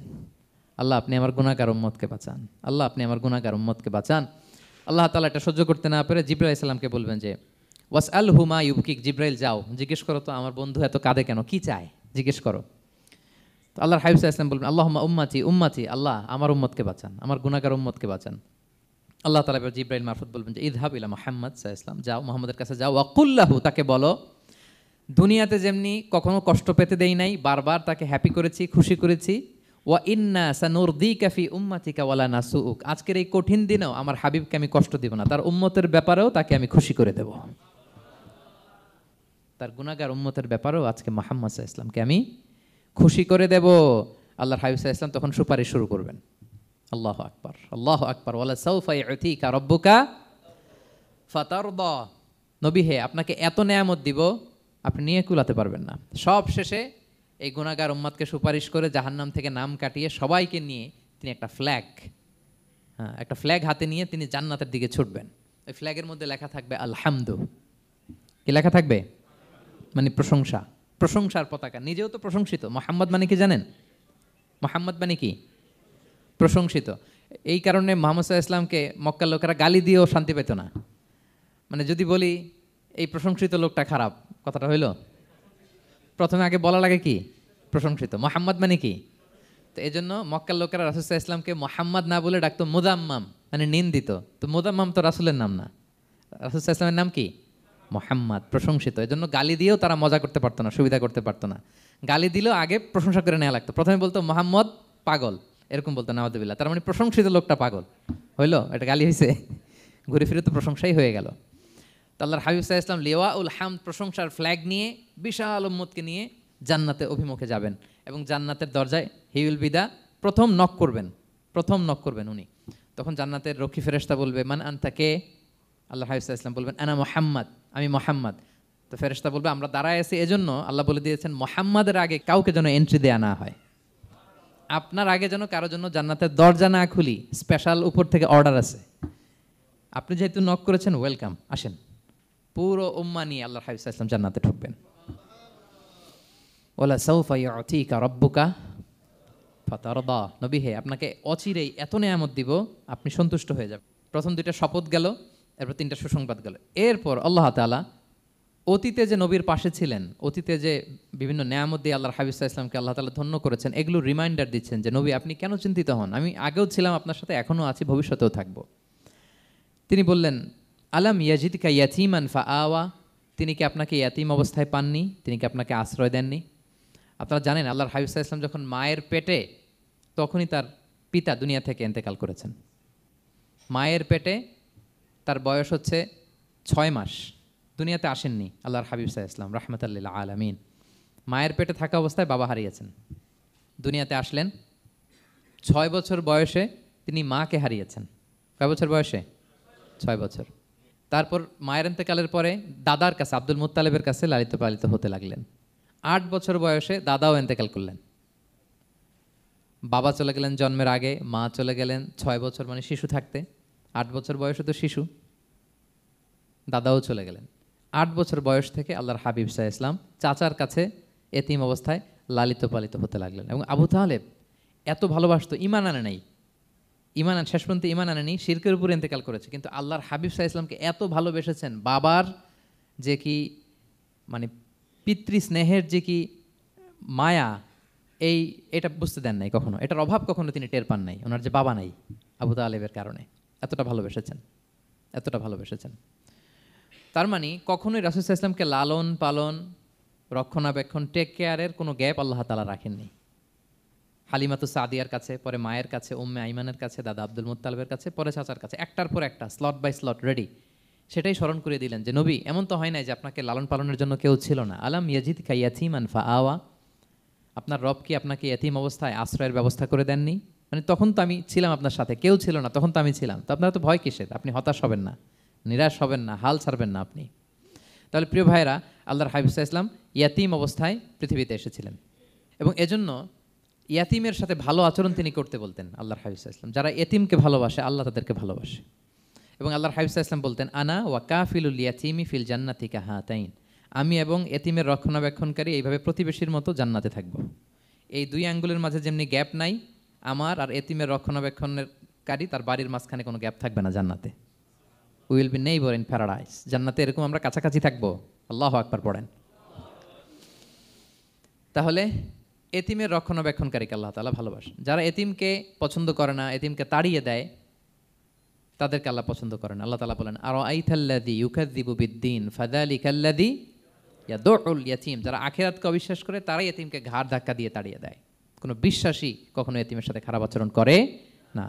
[SPEAKER 1] আল্লাহ আপনি আমার গুনাহগার উম্মতকে বাঁচান, আল্লাহ আপনি আমার গুনাহগার উম্মতকে বাঁচান। আল্লাহ তাআলা এটা সহ্য করতে না পেরে জিবরাইল আলাইহিস সালামকে বলবেন যে ওয়াসআলহু মা ইউবকিক, জিবরাইল যাও জিজ্ঞেস করো তো আমার বন্ধু এত কাঁদে কেন, কি চায় জিজ্ঞেস করো। তো আল্লাহর হাবিব সাল্লাল্লাহু আলাইহি ওয়াসাল্লাম বলবেন আল্লাহুম্মা উম্মতি উম্মতি, আল্লাহ আমার উম্মতকে বাঁচান, আমার গুনাহগার উম্মতকে বাঁচান। আল্লাহ তাআলা জিবরাইল মারফত বলবেন যে ইযহাব ইলা মুহাম্মদ সাল্লাল্লাহু আলাইহি ওয়াসাল্লাম, যাও মুহাম্মদের কাছে যাও, ওয়াকুল লাহু, তাকে বলো দুনিয়াতে যেমনি কখনো কষ্ট পেতে দেই নাই, বারবার তাকে হ্যাপি করেছি, খুশি করেছি, ওয়া ইন্না সানুরদিকা ফি উম্মাতিকা ওয়ালা নাসুউক, আজকের এই কঠিন দিনেও আমার হাবিবকে আমি কষ্ট দিব না, তার উম্মতের ব্যাপারেও তাকে আমি খুশি করে দেব। তার গুনাহগার উম্মতের ব্যাপারেও আজকে মুহাম্মদ সাল্লাল্লাহু আলাইহি ওয়াসাল্লামকে আমি খুশি করে দেব। আল্লাহর হাবিব সাল্লাল্লাহু আলাইহি ওয়াসাল্লাম তখন সুপারিশ শুরু করবেন। আল্লাহু আকবার, আল্লাহু আকবার। ওয়ালা সাউফা ইউতিকা রাব্বুকা ফাতারদা, নবী হে আপনাকে এত নেয়ামত দিব আপনি নিয়ে কুলাতে পারবেন না। সব শেষে এই গুনাহগার উম্মতকে সুপারিশ করে জাহান্নাম থেকে নাম কাটিয়ে সবাইকে নিয়ে তিনি একটা ফ্ল্যাগ হাতে নিয়ে তিনি জান্নাতের দিকে ছুটবেন। ওই ফ্ল্যাগের মধ্যে লেখা থাকবে আলহামদু। কি লেখা থাকবে? মানে প্রশংসা, প্রশংসার পতাকা। নিজেও তো প্রশংসিত। মুহাম্মদ মানে কি জানেন? মুহাম্মদ মানে কি? প্রশংসিত। এই কারণে মুহাম্মদ সাল্লাল্লাহু আলাইহি ওয়াসাল্লামকে মক্কার লোকেরা গালি দিয়েও শান্তি পেত না। মানে যদি বলি এই প্রশংসিত লোকটা খারাপ, কথাটা হইল? প্রথমে আগে বলা লাগে কি? প্রশংসিত। মুহাম্মদ মানে কি? তো এই জন্য মক্কার লোকেরা রাসূল সাল্লাল্লাহু আলাইহি ওয়াসাল্লামকে মুহাম্মদ না বলে ডাকতো মুদাম্মাম, মানে নিন্দিত। তো মুদাম্মাম তো রাসূলের নাম না, রাসূল সাল্লাল্লাহু আলাইহি ওয়াসাল্লামের নাম কি? মুহাম্মদ, প্রশংসিত। এই জন্য গালি দিয়েও তারা মজা করতে পারতো না, সুবিধা করতে পারতো না। গালি দিলেও আগে প্রশংসা করে নেওয়া লাগতো। প্রথমে বলতো মুহাম্মদ পাগল, এরকম বলতো নাউযুবিল্লাহ। তার মানে প্রশংসিত লোকটা পাগল হইলো, এটা গালি হয়েছে? ঘুরে ফিরে তো প্রশংসাই হয়ে গেল। তো আল্লাহর হাবিব সাল্লাল্লাহু আলাইহি ওয়াসাল্লাম লিওয়াউল হামদ, প্রশংসার ফ্ল্যাগ নিয়ে বিশাল উম্মতকে নিয়ে জান্নাতে অভিমুখে যাবেন এবং জান্নাতের দরজায় হি উইল বি দা প্রথম নক করবেন উনি। তখন জান্নাতের রক্ষী ফেরেশতা বলবে মান আনতা, কে? আল্লাহর হাবিব সাল্লাল্লাহু আলাইহি ওয়াসাল্লাম বলবেন আনা মুহাম্মদ, আমি মুহাম্মদ। তো ফেরেশতা বলবে আমরা দাঁড়ায় আছি এজন্য আল্লাহ বলে দিয়েছেন মুহাম্মাদের আগে কাউকে যেন এন্ট্রি দেয়া না হয়, আপনার আগে যেন কারো জন্য জান্নাতের দরজা না খুলি, স্পেশাল উপর থেকে অর্ডার আছে। আপনি যেহেতু নক করেছেন, ওয়েলকাম, আসেন। পুরো উম্মাহ নিয়ে আল্লাহর হাবিব সাল্লাল্লাহু আলাইহি ওয়াসাল্লাম জান্নাতে ঢুকবেন। ওয়ালা সাউফা ইউতিকা রাব্বুকা ফাতারদা, নবী হে আপনাকে অচিরেই এত নেয়ামত দিব আপনি সন্তুষ্ট হয়ে যাবেন। প্রথম দুইটা শপথ গেল, এরপর তিনটা সুসংবাদ গেল। এরপর আল্লাহ তাআলা অতীতে যে নবীর পাশে ছিলেন, অতীতে যে বিভিন্ন নেয়ামত দিয়ে আল্লাহর হাবিব সাল্লাল্লাহু আলাইহি ওয়াসাল্লামকে আল্লাহ তাআলা ধন্য করেছেন, এগুলো রিমাইন্ডার দিচ্ছেন যে নবী আপনি কেন চিন্তিত হন, আমি আগেও ছিলাম আপনার সাথে, এখনও আছি, ভবিষ্যতেও থাকব। তিনি বললেন আলাম ইয়াজিদকা ইয়াতীমান ফাআওয়া, তিনি কি আপনাকে ইয়াতীম অবস্থায় পাননি, তিনি কি আপনাকে আশ্রয় দেননি? আপনারা জানেন আল্লাহর হাবিব সাল্লাল্লাহু আলাইহি ওয়াসাল্লাম যখন মায়ের পেটে, তখনই তার পিতা দুনিয়া থেকে ইন্তেকাল করেছেন। মায়ের পেটে তার বয়স হচ্ছে 6 মাস, দুনিয়াতে আসেননি আল্লাহর হাবিব সাল্লাল্লাহু আলাইহি ওয়াসাল্লাম রাহমাতাল লিল আলামিন। মায়ের পেটে থাকা অবস্থায় বাবা হারিয়েছেন, দুনিয়াতে আসলেন 6 বছর বয়সে তিনি মাকে হারিয়েছেন। কয় বছর বয়সে? 6 বছর। তারপর মায়ের ইন্তেকালের পরে দাদার কাছে, আব্দুল মুত্তালিবের কাছে লালিত পালিত হতে লাগলেন। 8 বছর বয়সে দাদাও ইন্তেকাল করলেন। বাবা চলে গেলেন জন্মের আগে, মা চলে গেলেন 6 বছর মানে শিশু থাকতে। 8 বছর বয়সে তো শিশু, দাদাও চলে গেলেন। 8 বছর বয়স থেকে আল্লাহর হাবিব সাল্লাল্লাহু আলাইহি ওয়াসাল্লাম চাচার কাছে এতিম অবস্থায় লালিত পালিত হতে লাগলেন। এবং আবু তালেব এত ভালোবাসতো, ইমান আনে নাই, শেষ পর্যন্ত ইমান আনেনি, শিরকের উপরে ইন্তেকাল করেছে, কিন্তু আল্লাহর হাবিব সাল্লাল্লাহু আলাইহি ওয়াসাল্লামকে এত ভালোবেসেছেন, বাবার যে কি মানে পিতৃ স্নেহের যে কি মায়া, এটা বুঝতে দেন নাই কখনো, এটার অভাব কখনো তিনি টের পান নাই। ওনার যে বাবা নাই আবু তালেবের কারণে এতটা ভালোবেসেছেন। তার মানে কখনোই রাসূল সাল্লাল্লাহু আলাইহি ওয়াসাল্লামকে লালন পালন, রক্ষণাবেক্ষণ, টেক কেয়ারের কোনো গ্যাপ আল্লাহ তাআলা রাখেননি। হালিমাতু সাদিয়ার কাছে, পরে মায়ের কাছে, উম্মে আইমানের কাছে, দাদা আব্দুল মুত্তালিবের কাছে, পরে চাচার কাছে, একটার পর একটা স্লট বাই স্লট রেডি। সেটাই স্মরণ করে দিলেন যে নবী এমন তো হয় নাই যে আপনাকে লালন পালনের জন্য কেউ ছিল না। আলাম ইয়াজিদকা ইয়াতীমান ফাআওয়া, আপনার রব কি আপনাকে ইয়াতীম অবস্থায় আশ্রয়ের ব্যবস্থা করে দেননি? মানে তখন তো আমি ছিলাম আপনার সাথে, কেউ ছিল না, তখন তো আমি ছিলাম। তো আপনারা তো ভয় কিসের? আপনি হতাশ হবেন না, নিরাশ হবেন না, হাল ছাড়বেন না আপনি। তাহলে প্রিয় ভাইরা, আল্লাহর হাবিব সাল্লাল্লাহু আলাইহি ওয়াসাল্লাম ইয়াতীম অবস্থায় পৃথিবীতে এসেছিলেন এবং এজন্য ইয়াতীমের সাথে ভালো আচরণ তিনি করতে বলতেন আল্লাহর হাবিব সাল্লাল্লাহু আলাইহি ওয়াসাল্লাম। যারা এতিমকে ভালোবাসে আল্লাহ তাদেরকে ভালোবাসে। এবং আল্লাহর হাবিব সাল্লাল্লাহু আলাইহি ওয়াসাল্লাম বলতেন আনা ওয়া কাফিলুল ইয়াতীমি ফিল জান্নাতি কাহাতাইন, আমি এবং এতিমের রক্ষণাবেক্ষণকারী এইভাবে প্রতিবেশীর মতো জান্নাতে থাকব। এই দুই আঙ্গুলের মাঝে যেমনি গ্যাপ নাই, আমার আর এতিমের রক্ষণাবেক্ষণকারী তার বাড়ির মাঝখানে কোনো গ্যাপ থাকবে না জান্নাতে। We will be neighbour in paradise, জান্নাতে এরকম আমরা কাছাকাছি থাকবো। আল্লাহু আকবার পড়েন। তাহলে এতিমের রক্ষণাবেক্ষণকারীকে আল্লাহ তাআলা ভালোবাসেন। যারা এতিমকে পছন্দ করে না, এতিমকে তাড়িয়ে দেয়, তাদেরকে আল্লাহ পছন্দ করেন। আল্লাহ তাআলা বলেন আরাআইতাল্লাযী ইউকাযযিবু বিদ্দীন ফাযালিকাল্লাযী ইয়াদুউল ইয়াতীম, যারা আখিরাতকে অবিশ্বাস করে তারাই এতিমকে ঘাড় ধাক্কা দিয়ে তাড়িয়ে দেয়। কোনো বিশ্বাসী কখনো এতিমের সাথে খারাপ আচরণ করে না।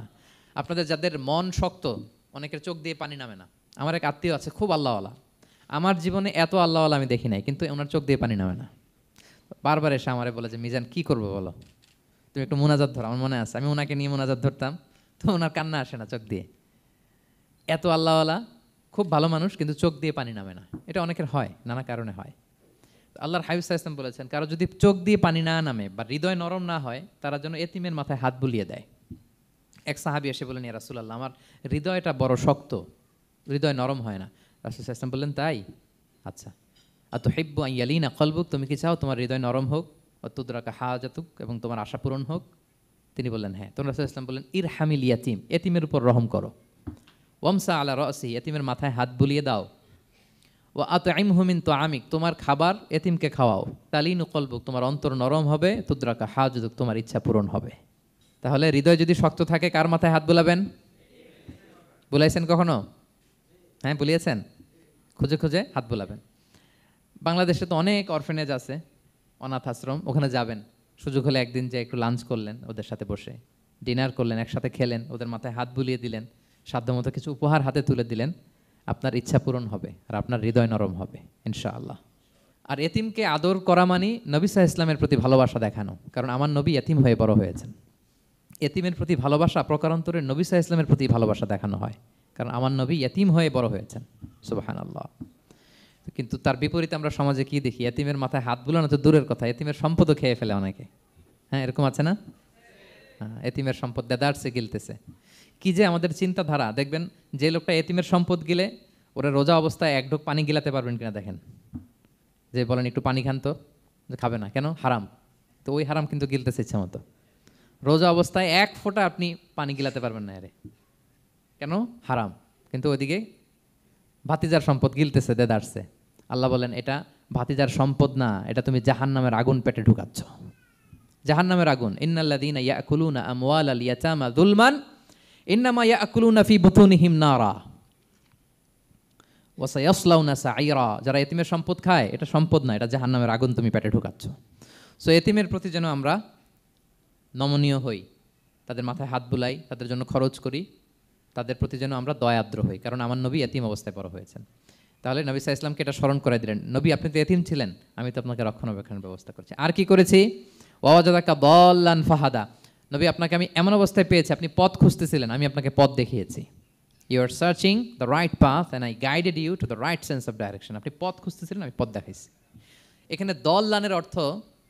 [SPEAKER 1] আপনাদের যাদের মন শক্ত, অনেকের চোখ দিয়ে পানি নামে না। আমার এক আত্মীয় আছে খুব আল্লাহওয়ালা, আমার জীবনে এত আল্লাহওয়ালা আমি দেখি নাই, কিন্তু ওনার চোখ দিয়ে পানি নামে না। বারবার এসে আমারে বলে যে মিজান কি করবো বলো, তুমি একটু মোনাজাত ধরো। আমার মনে আছে আমি ওনাকে নিয়ে মোনাজাত ধরতাম, তো ওনার কান্না আসে না চোখ দিয়ে। এত আল্লাহওয়ালা, খুব ভালো মানুষ, কিন্তু চোখ দিয়ে পানি নামে না। এটা অনেকের হয়, নানা কারণে হয়। আল্লাহর হাবিব সাল্লাল্লাহু আলাইহি ওয়াসাল্লাম বলেছেন, কারো যদি চোখ দিয়ে পানি না নামে বা হৃদয় নরম না হয়, তারা যেন এতিমের মাথায় হাত বুলিয়ে দেয়। এক সাহাবী এসে বলেন, ইয়া রাসূলুল্লাহ, আমার হৃদয়টা বড় শক্ত, হৃদয় নরম হয় না। রাসূল সাল্লাল্লাহু আলাইহি ওয়াসাল্লাম বললেন, তাই? আচ্ছা, আতুহিব্বু আন ইয়ালিনা কলবুক, তুমি কি চাও তোমার হৃদয় নরম হোক, ওয়া তুদরাকা হাজাতুক, এবং তোমার আশা পূরণ হোক? তিনি বললেন হ্যাঁ। তো রাসূল সাল্লাল্লাহু আলাইহি ওয়াসাল্লাম বললেন, ইরহামিল ইয়াতীম, এতিমের উপর রহম করো। ওয়ামসা আলা রাসি, এতিমের মাথায় হাত বুলিয়ে দাও। ওয়া আতইমহু মিন তুআমিক, তোমার খাবার এতিমকে খাওয়াও। তালিনু কলবুক, তোমার অন্তর নরম হবে। তুদরাকা হাজাতুক, তোমার ইচ্ছা পূরণ হবে। তাহলে হৃদয় যদি শক্ত থাকে, কার মাথায় হাত বুলাবেন? বুলাইছেন কখনো? হ্যাঁ, বুলিয়েছেন? খুঁজে খুঁজে হাত বুলাবেন। বাংলাদেশে তো অনেক অরফেনেজ আছে, অনাথ আশ্রম, ওখানে যাবেন। সুযোগ হলে একদিন যে একটু লাঞ্চ করলেন ওদের সাথে বসে, ডিনার করলেন, একসাথে খেলেন, ওদের মাথায় হাত বুলিয়ে দিলেন, সাধ্যমতো কিছু উপহার হাতে তুলে দিলেন, আপনার ইচ্ছা পূরণ হবে আর আপনার হৃদয় নরম হবে ইনশাআল্লাহ। আর এতিমকে আদর করা মানে নবী সাল্লাল্লাহু আলাইহি ওয়াসাল্লামের প্রতি ভালোবাসা দেখানো। কারণ আমার নবী এতিম হয়ে বড় হয়েছেন। এতিমের প্রতি ভালোবাসা প্রকারান্তরে নবী সাল্লাল্লাহু আলাইহি ওয়াসাল্লামের প্রতি ভালোবাসা দেখানো হয়, কারণ আমার নবী এতিম হয়ে বড় হয়েছেন। সুবহানাল্লাহ। কিন্তু তার বিপরীতে আমরা সমাজে কি দেখি? এতিমের মাথায় হাত বুলানো তো দূরের কথা, এতিমের সম্পদও খেয়ে ফেলে অনেকে। হ্যাঁ, এরকম আছে না? হ্যাঁ, এতিমের সম্পদ দেদারসে গিলতেছে। কি যে আমাদের চিন্তাধারা! দেখবেন যে লোকটা এতিমের সম্পদ গিলে, ওরা রোজা অবস্থায় এক ঢোক পানি গিলাতে পারবেন কিনা দেখেন। যে বলেন একটু পানি খান, তো খাবে না কেন? হারাম। তো ওই হারাম কিন্তু গিলতেছে ইচ্ছা মতো। রোজা অবস্থায় এক ফোঁটা আপনি পানি গিলাতে পারবেন না, এরে কেন? হারাম। কিন্তু ওইদিকে ভাতিজার সম্পদ গিলতেছে দেদারসে। আল্লাহ বলেন এটা ভাতিজার সম্পদ না, এটা তুমি জাহান্নামের আগুন পেটে ঢুকাচ্ছ। জাহান্নামের আগুন। ইন্নাল্লাযীনা ইয়াকুলুনা আমওয়ালাল ইয়াতামা যুলমান ইন্নামা ইয়াকুলুনা ফি বুতুনিহিম নারা ওয়া সায়াসলাউনা সাঈরা। যারা এতিমের সম্পদ খায়, এটা সম্পদ না, এটা জাহান্নামের আগুন তুমি পেটে ঢুকাচ্ছ। সো এতিমের প্রতি যেন আমরা নমনীয় হই, তাদের মাথায় হাত বুলাই, তাদের জন্য খরচ করি, তাদের প্রতি যেন আমরা দয়াদ্র হই, কারণ আমার নবী এতিম অবস্থায় বড় হয়েছেন। তাহলে নবী সাল্লাল্লাহু আলাইহি ওয়াসাল্লামকে এটা স্মরণ করে দিলেন, নবী আপনি তো এতিম ছিলেন, আমি তো আপনাকে রক্ষণাবেক্ষণের ব্যবস্থা করছি। আর কি করেছি? ওয়াওয়াজাদাকা দাল্লান ফাহাদা, নবী আপনাকে আমি এমন অবস্থায় পেয়েছি, আপনি পথ খুঁজতেছিলেন, আমি আপনাকে পথ দেখিয়েছি। You are searching the right path and I guided you to the right sense of direction. আপনি পথ খুঁজতেছিলেন, আমি পথ দেখাইছি। এখানে দল্লানের অর্থ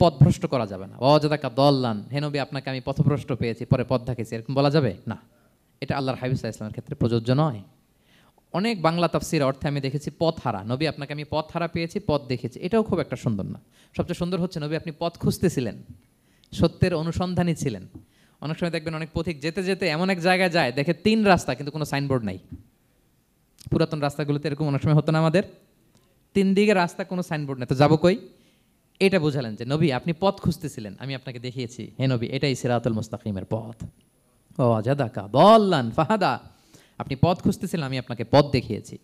[SPEAKER 1] পথভ্রষ্ট করা যাবে না। ওয়াওয়াজাদাকা দাল্লান, হে নবী আপনাকে আমি পথভ্রষ্ট পেয়েছি, পরে পথ দেখাইছি, এরকম বলা যাবে না। এটা আল্লাহর হাবিব সাল্লাল্লাহু আলাইহি ওয়াসাল্লামের ক্ষেত্রে প্রযোজ্য নয়। অনেক বাংলা তাফসীর অর্থে আমি দেখেছি পথ হারা, নবী আপনাকে আমি পথ হারা পেয়েছি, পথ দেখেছি, এটাও খুব একটা সুন্দর না। সবচেয়ে সুন্দর হচ্ছে নবী আপনি পথ খুঁজতেছিলেন, সত্যের অনুসন্ধানী ছিলেন। অনেক সময় দেখবেন অনেক পথিক যেতে যেতে এমন এক জায়গায় যায়, দেখে 3 রাস্তা কিন্তু কোনো সাইনবোর্ড নাই। পুরাতন রাস্তাগুলোতে এরকম অনেক সময় হতো না আমাদের, 3 দিকে রাস্তা, কোনো সাইনবোর্ড নেই, তো যাবো কই? এটা বুঝালেন যে নবী আপনি পথ খুঁজতেছিলেন, আমি আপনাকে দেখিয়েছি, হে নবী এটাই সিরাতুল মুস্তাকিমের পথ। ওয়াজাদাকা দাল্লান ফাহাদা, আপনি পথ খুঁজতেছিলেন, আমি আপনাকে পথ দেখিয়েছি।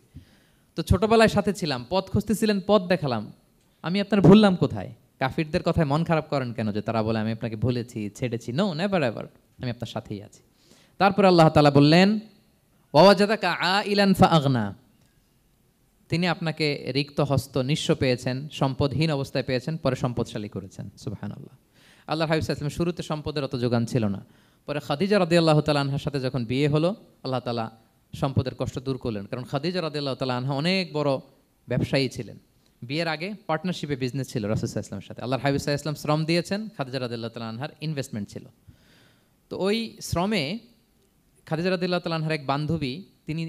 [SPEAKER 1] তো ছোটবেলায় সাথে ছিলাম, পথ খুঁজতেছিলেন, পথ দেখালাম, আমি আপনার ভুললাম কোথায়? কাফিরদের কথায় মন খারাপ করেন কেন যে তারা বলে আমি আপনাকে ভুলেছি, ছেড়েছি? নো, নেভার এভার, আমি আপনার সাথেই আছি। তারপর আল্লাহ তাআলা বললেন ওয়াজাদাকা আইলান ফাআগনা, তিনি আপনাকে রিক্ত হস্ত, নিঃস্ব পেয়েছেন, সম্পদহীন অবস্থায় পেয়েছেন, পরে সম্পদশালী করেছেন। সুবহানাল্লাহ। আল্লাহর হাবিব সাল্লাল্লাহু আলাইহি ওয়াসাল্লাম শুরুতে সম্পদের অত যোগান ছিল না, পরে খাদিজা রাদিয়াল্লাহু তাআলা আনহার সাথে যখন বিয়ে হলো, আল্লাহ তাআলা সম্পদের কষ্ট দূর করলেন। কারণ খাদিজা রাদিয়াল্লাহু তাআলা আনহা অনেক বড় ব্যবসায়ী ছিলেন। বিয়ের আগে পার্টনারশিপে বিজনেস ছিল রাসূল সাল্লাল্লাহু আলাইহি ওয়াসাল্লামের সাথে। আল্লাহর হাবিব সাল্লাল্লাহু আলাইহি ওয়াসাল্লাম শ্রম দিয়েছেন, খাদিজা রাদিয়াল্লাহু তাআলা আনহার ইনভেস্টমেন্ট ছিল। তো ওই শ্রমে খাদিজা রাদিয়াল্লাহু তাআলা আনহার এক বান্ধবী, তিনি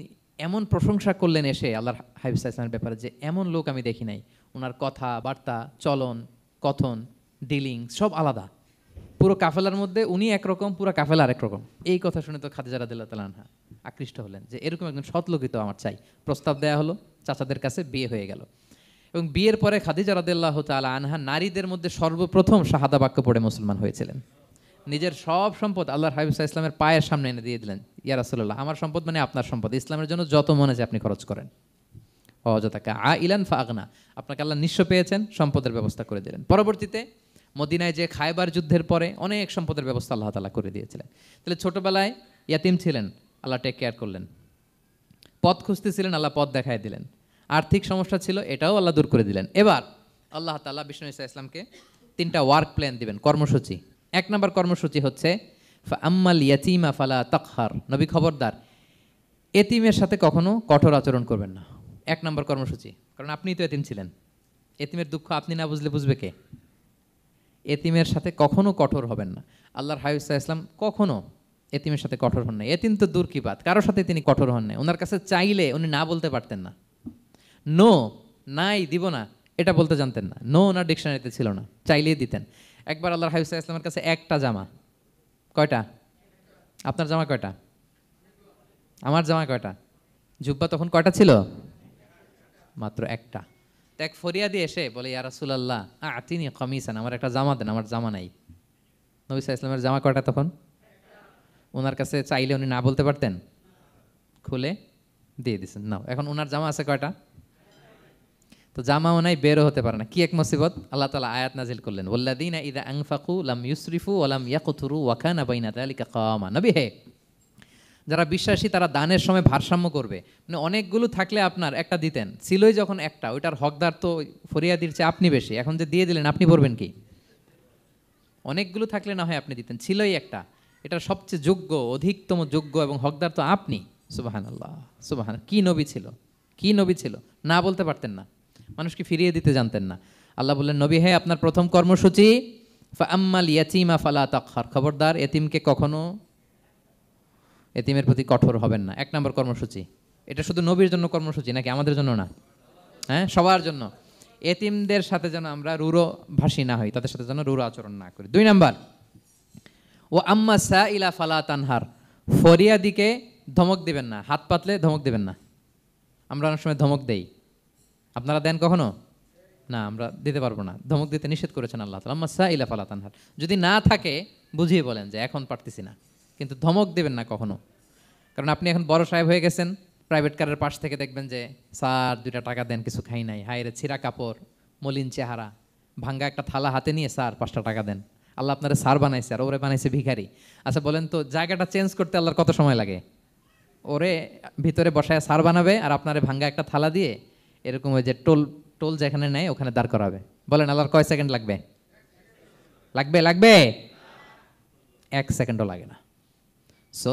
[SPEAKER 1] এমন প্রশংসা করলেন এসে আল্লাহর হাবিব সাল্লাল্লাহু আলাইহি ওয়াসাল্লামের ব্যাপারে যে এমন লোক আমি দেখি নাই, ওনার কথা বার্তা, চলন, কথন, ডিলিং সব আলাদা। পুরো কাফেলার মধ্যে উনি একরকম, পুরো কাফেলা আরেক রকম। এই কথা শুনে তো খাদিজা রাদিয়াল্লাহু তাআলা আনহা আকৃষ্ট হলেন যে এরকম একজন সৎ লোকই তো আমার চাই। প্রস্তাব দেয়া হলো, চাচাদের কাছে বিয়ে হয়ে গেল। এবং বিয়ের পরে খাদিজা রাদিয়াল্লাহু তাআলা আনহা নারীদের মধ্যে সর্বপ্রথম শাহাদা বাক্য পড়ে মুসলমান হয়েছিলেন। নিজের সব সম্পদ আল্লাহর হাবিব সাল্লাল্লাহু আলাইহি ওয়াসাল্লামের পায়ের সামনে এনে দিয়ে দিলেন, ইয়া রাসূলুল্লাহ আমার সম্পদ মানে আপনার সম্পদ, ইসলামের জন্য যত মনে চায় আপনি খরচ করেন। ওয়াজাদাকা আইলান ফাআগনা, আপনাকে আল্লাহ নিঃস্ব পেয়েছেন, সম্পদের ব্যবস্থা করে দিলেন। পরবর্তীতে মদিনায় যে খায়বার যুদ্ধের পরে অনেক সম্পদের ব্যবস্থা আল্লাহ তাআলা করে দিয়েছিলেন। তাহলে ছোটবেলায় ইয়াতিম ছিলেন, আল্লাহ টেক কেয়ার করলেন। পথ খুঁজতেছিলেন, আল্লাহ পথ দেখায় দিলেন। আর্থিক সমস্যা ছিল, এটাও আল্লাহ দূর করে দিলেন। এবার আল্লাহ তাআলা বিষ্ণু ঈসা ইসলামকে 3টা ওয়ার্ক প্ল্যান দিবেন, কর্মসূচি। 1 নম্বর কর্মসূচি হচ্ছে ফাআম্মাল ইয়াতীমা ফালা তাকহার। নবী খবরদার, এতিমের সাথে কখনো কঠোর আচরণ করবেন না। 1 নম্বর কর্মসূচি, কারণ আপনিই তো এতিম ছিলেন। এতিমের দুঃখ আপনি না বুঝলে বুঝবে কে? এতিমের সাথে কখনো কঠোর হবেন না। আল্লাহর হাবিব সাল্লাল্লাহু আলাইহি ওয়াসাল্লাম কখনো এতিমের সাথে কঠোর হন না। এতিম তো দূর কি বাত, কারোর সাথে তিনি কঠোর হন না। ওনার কাছে চাইলে উনি না বলতে পারতেন না। নো, নাই, দিব না, এটা বলতে জানতেন না। নো ওনার ডিকশনারিতে ছিল না, চাইলেই দিতেন। একবার আল্লাহর হাবিব সাল্লাল্লাহু আলাইহি ওয়াসাল্লামের কাছে একটা জামা। কয়টা? আপনার জামা কয়টা? আমার জামা কয়টা? জুব্বা তখন কয়টা ছিল? মাত্র একটা। তো এক ফরিয়াদি এসে বলে, ইয়া রাসূলুল্লাহ আতিনি কামিসান, আমার একটা জামা দেন, আমার জামা নাই। নবী সাল্লাল্লাহু আলাইহি ওয়াসাল্লামের জামা কয়টা তখন? ওনার কাছে চাইলে উনি না বলতে পারতেন? খুলে দিয়ে দিয়েছেন, নাও। এখন ওনার জামা আছে কয়টা? তো জামাও নাই, বেরও হতে পারে না। কি এক মুসিবত! আল্লাহ তাআলা আয়াত নাজিল করলেন, ওয়াল্লাযীনা ইযা আনফাকু লাম ইউসরিফু ওয়া লাম ইয়াকতুরু ওয়া কানা বাইনা যালিকা কাওয়ামা। নবী হে, যারা বিশ্বাসী তারা দানের সময় ভারসাম্য করবে। মানে অনেকগুলো থাকলে আপনার একটা দিতেন, ছিলই যখন একটা, ওইটার হকদার তো ফরিয়াদির চেয়ে আপনি বেশি। এখন যে দিয়ে দিলেন, আপনি পড়বেন কি? অনেকগুলো থাকলে না হয় আপনি দিতেন, ছিলই একটা, এটার সবচেয়ে যোগ্য, অধিকতম যোগ্য এবং হকদার তো আপনি। সুবহানাল্লাহ, সুবহান। কি নবী ছিল, কি নবী ছিল! না বলতে পারতেন না, মানুষকে ফিরিয়ে দিতে জানতেন না। আল্লাহ বললেন, নবী হে, আপনার প্রথম কর্মসূচি ফাআম্মাল ইয়াতীমা ফালা তাকহার। খবরদার, এতিমকে কখনো, এতিমের প্রতি কঠোর হবেন না। 1 নম্বর কর্মসূচি। এটা শুধু নবীর জন্য কর্মসূচি নাকি আমাদের জন্য না? হ্যাঁ, সবার জন্য। এতিমদের সাথে যেন আমরা রূঢ় ভাষী না হই, তাদের সাথে যেন রূঢ় আচরণ না করি। 2 নম্বর, ও আম্মা সাইলা ফালা তানহার। ফরিয়াদিকে ধমক দিবেন না, হাত পাতলে ধমক দিবেন না। আমরা অনেক সময় ধমক দেই, আপনারা দেন কখনো? না, আমরা দিতে পারবো না, ধমক দিতে নিষেধ করেছেন আল্লাহ তাআলা। আম্মা সাইলা ফালা তানহার, যদি না থাকে বুঝিয়ে বলেন যে এখন পারতেছি না, কিন্তু ধমক দেবেন না কখনো। কারণ আপনি এখন বড় সাহেব হয়ে গেছেন, প্রাইভেট কারের পাশ থেকে দেখবেন যে স্যার 2টা টাকা দেন, কিছু খাই নাই, হায় রে, ছিঁড়া কাপড়, মলিন চেহারা, ভাঙ্গা একটা থালা হাতে নিয়ে, স্যার 5টা টাকা দেন। আল্লাহ আপনারা স্যার বানাইছে আর ওরে বানাইছে ভিখারি। আচ্ছা বলেন তো, জায়গাটা চেঞ্জ করতে আল্লাহর কত সময় লাগে? ওরে ভিতরে বসায় স্যার বানাবে আর আপনারে ভাঙ্গা একটা থালা দিয়ে এরকম ওই যে টোল টোল যেখানে নেয় ওখানে দাঁড় করাবে। বলেন আল্লাহর কয় সেকেন্ড লাগবে? লাগবে? লাগবে? 1 সেকেন্ডও লাগে না। সো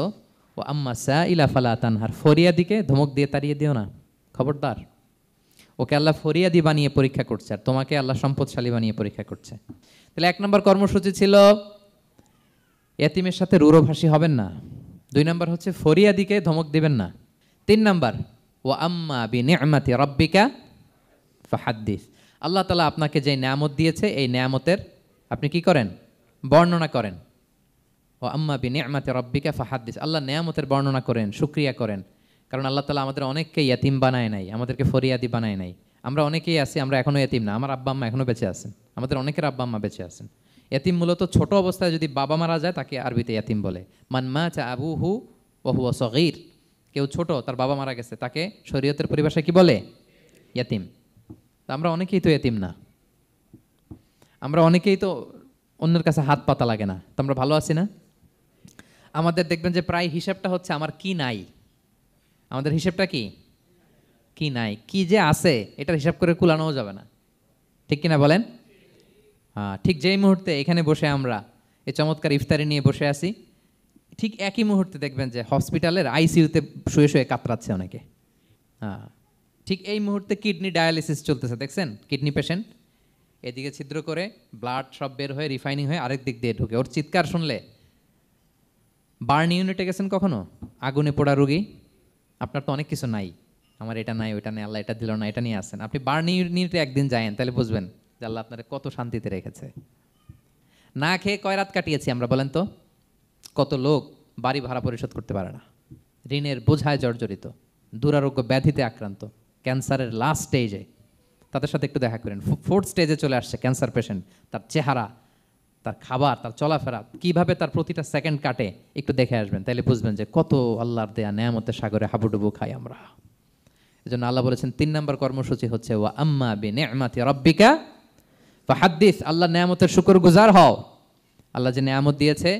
[SPEAKER 1] ও আম্মা সাইলা ফালা তানহার, ফরিয়াদিকে ধমক দিয়ে তাড়িয়ে দিও না, খবরদার। ওকে আল্লাহ ফরিয়াদি বানিয়ে পরীক্ষা করছে, আর তোমাকে আল্লাহ সম্পদশালী বানিয়ে পরীক্ষা করছে। তাহলে 1 নম্বর কর্মসূচি ছিল এতিমের সাথে রূঢ়ভাষী হবেন না। 2 নম্বর হচ্ছে ফরিয়াদিকে ধমক দিবেন না। 3 নম্বর, ও আম্মা বিনিআমাতি রাব্বিকা ফাহাদ্দিস। আল্লাহ তাআলা আপনাকে যে নেয়ামত দিয়েছে, এই নেয়ামতের আপনি কি করেন? বর্ণনা করেন। ও আম্মা বিনিআমাতি রাব্বিকা ফাহাদ্দিস, আল্লাহ নেয়ামতের বর্ণনা করেন, শুকরিয়া করেন। কারণ আল্লাহ তাআলা আমাদের অনেককে ইয়াতিম বানায় নাই, আমাদেরকে ফরিয়াদি বানায় নাই। আমরা অনেকেই আছি, আমরা এখনো ইয়াতিম না। আমার আব্বা আম্মা এখনো বেঁচে আছেন, আমাদের অনেকের আব্বা আম্মা বেঁচে আছেন। ইয়াতিম মূলত ছোট অবস্থায় যদি বাবা মারা যায় তাকে আরবিতে ইয়াতিম বলে। মান মাতা আবুহু ওয়া হুয়া সগীর, কেউ ছোট, তার বাবা মারা গেছে, তাকে শরীয়তের পরিভাষায় কি বলে? ইয়াতিম। তা আমরা অনেকেই তো ইয়াতিম না, আমরা অনেকেই তো অন্যের কাছে হাত পাতা লাগে না। তো আমরা ভালো আছি না? আমাদের দেখবেন যে প্রায় হিসাবটা হচ্ছে আমার কি নাই। আমাদের হিসাবটা কি? কি নাই, কি যে আছে এটার হিসাব করে কুলানোও যাবে না, ঠিক কিনা বলেন? হ্যাঁ, ঠিক যেই মুহূর্তে এখানে বসে আমরা এই চমৎকার ইফতারি নিয়ে বসে আছি, ঠিক একই মুহূর্তে দেখবেন যে হসপিটালের আইসিইউতে শুয়ে শুয়ে কাতরাচ্ছে অনেকে। হ্যাঁ, ঠিক এই মুহূর্তে কিডনি ডায়ালিসিস চলতেছে, দেখছেন? কিডনি পেশেন্ট এদিকে ছিদ্র করে ব্লাড সব বের হয়ে রিফাইনিং হয়ে আরেক দিক দিয়ে ঢুকে। ওর চিৎকার শুনলে, বার্ন ইউনিটে গেছেন কখনো? আগুনে পোড়া রোগী, আপনার তো অনেক কিছু নাই, আমার এটা নাই, ওইটা নেই, আল্লাহ এটা দিল না, এটা নিয়ে আসেন। আপনি বার্ন ইউনিটে একদিন যায়েন, তাহলে বুঝবেন যে আল্লাহ আপনার কত শান্তিতে রেখেছে। না খেয়ে কয় রাত কাটিয়েছি আমরা, বলেন তো? কত লোক বাড়ি ভাড়া পরিশোধ করতে পারে না, ঋণের বোঝায় জর্জরিত, দুরারোগ্য ব্যাধিতে আক্রান্ত, ক্যান্সারের লাস্ট স্টেজে। তাদের সাথে একটু দেখা করেন, 4th স্টেজে চলে আসছে ক্যান্সার পেশেন্ট। তার চেহারা, তার খাবার, তার চলাফেরা, কিভাবে তার প্রতিটা সেকেন্ড কাটে, একটু দেখে আসবেন, তাহলে বুঝবেন যে কত আল্লাহর দেয়া নেয়ামতের সাগরে হাবুডুবু খাই আমরা। এজন্য আল্লাহ বলেছেন 3 নম্বর কর্মসূচি হচ্ছে ওয়া আম্মা বিনিআমাতি রাব্বিকা ফাহাদ্দিস, আল্লাহর নিয়ামতের শুকরগুজার হও। আল্লাহ যে নিয়ামত দিয়েছে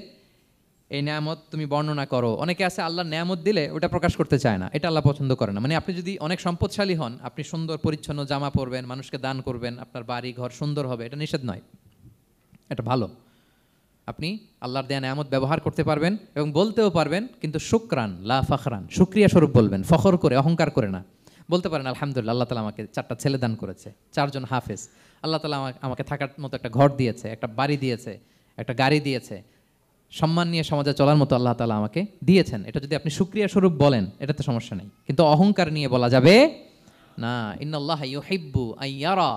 [SPEAKER 1] এই নিয়ামত তুমি বর্ণনা করো। অনেকে আছে আল্লাহর নিয়ামত দিলে ওটা প্রকাশ করতে চায় না, এটা আল্লাহ পছন্দ করে না। মানে আপনি যদি অনেক সম্পদশালী হন, আপনি সুন্দর পরিচ্ছন্ন জামা পরবেন, মানুষকে দান করবেন, আপনার বাড়ি ঘর সুন্দর হবে, এটা নিষেধ নয়, এটা ভালো। আপনি আল্লাহর দেয়া নিয়ামত ব্যবহার করতে পারবেন এবং বলতেও পারবেন, কিন্তু শুকরান লা ফখরান, শুকরিয়া স্বরূপ বলবেন, ফখর করে অহংকার করে না। বলতে পারেন আলহামদুলিল্লাহ, আল্লাহ তাআলা আমাকে 4টা ছেলে দান করেছে, 4জন হাফেজ, আল্লাহ তাআলা আমাকে থাকার মতো একটা ঘর দিয়েছে, একটা বাড়ি দিয়েছে, একটা গাড়ি দিয়েছে, সম্মান নিয়ে সমাজে চলার মতো আল্লাহ তাআলা আমাকে দিয়েছেন। এটা যদি আপনি শুকরিয়া স্বরূপ বলেন, এটাতে সমস্যা নেই, কিন্তু অহংকার নিয়ে বলা যাবে না। ইন্নাল্লাহা ইউহিব্বু আইয়ারা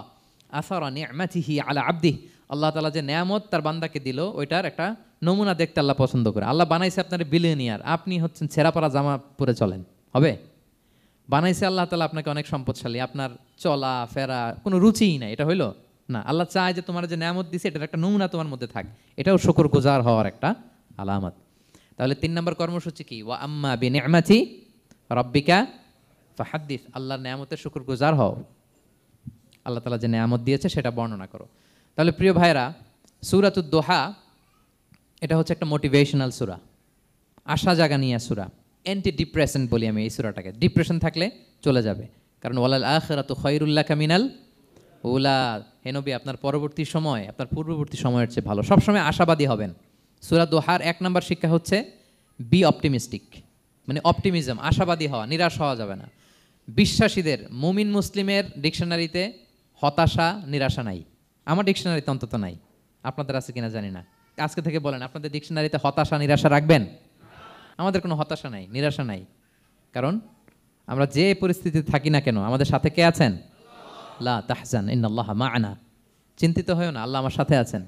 [SPEAKER 1] আসারা নি'মাতিহি আলা আবদিহি, আল্লাহ তাআলা যে নিয়ামত তার বান্দাকে দিল ওইটার একটা নমুনা দেখতে আল্লাহ পছন্দ করে। আল্লাহ বানাইছে আপনার বিলিয়নিয়ার, আপনি হচ্ছেন ছেঁড়াপাড়া জামা পরে চলেন, হবে? বানাইছে আল্লাহ তাআলা আপনাকে অনেক সম্পদশালী, আপনার চলা ফেরা কোনো রুচিই নাই, এটা হইলো না। আল্লাহ চায় যে তোমার যে নিয়ামত দিছে এটার একটা নমুনা তোমার মধ্যে থাক, এটাও শুকরগুজার হওয়ার একটা আলামত। তাহলে 3 নম্বর কর্মসূচি কি? ওয়া আম্মা বিনি'মাতি রাব্বিকা ফাহাদ্দিস, আল্লাহর নিয়ামতের শুকরগুজার হও, আল্লাহ তাআলা যে নিয়ামত দিয়েছে সেটা বর্ণনা করো। তাহলে প্রিয় ভাইরা, সূরাতুদ দোহা এটা হচ্ছে একটা মোটিভেশনাল সূরা, আশা জাগানিয়া সূরা, অ্যান্টি ডিপ্রেশন বলি আমি এই সূরাটাকে। ডিপ্রেশন থাকলে চলে যাবে, কারণ ওয়ালাল আখিরাতু খায়রুল লাকা মিনাল উলা, হে নবী আপনার পরবর্তী সময় আপনার পূর্ববর্তী সময়ের চেয়ে ভালো। সবসময় আশাবাদী হবেন। সূরা দোহার 1 নম্বর শিক্ষা হচ্ছে বি অপটিমিস্টিক, মানে অপটিমিজম, আশাবাদী হওয়া, নিরাশ হওয়া যাবে না। বিশ্বাসীদের, মুমিন মুসলিমের ডিকশনারিতে হতাশা নিরাশা নাই, আমার ডিকশনারিতে অন্তত নাই, আপনাদের আছে কিনা জানি না। আজকে থেকে বলেন আপনাদের ডিকশনারিতে হতাশা নিরাশা রাখবেন? আমাদের কোনো হতাশা নাই, নিরাশা নাই, কারণ আমরা যে পরিস্থিতিতে থাকি না কেন আমাদের সাথে কে আছেন? লা তাহজান ইন্নাল্লাহা মা'ানা, চিন্তিত হয়ো না, আল্লাহ আমার সাথে আছেন।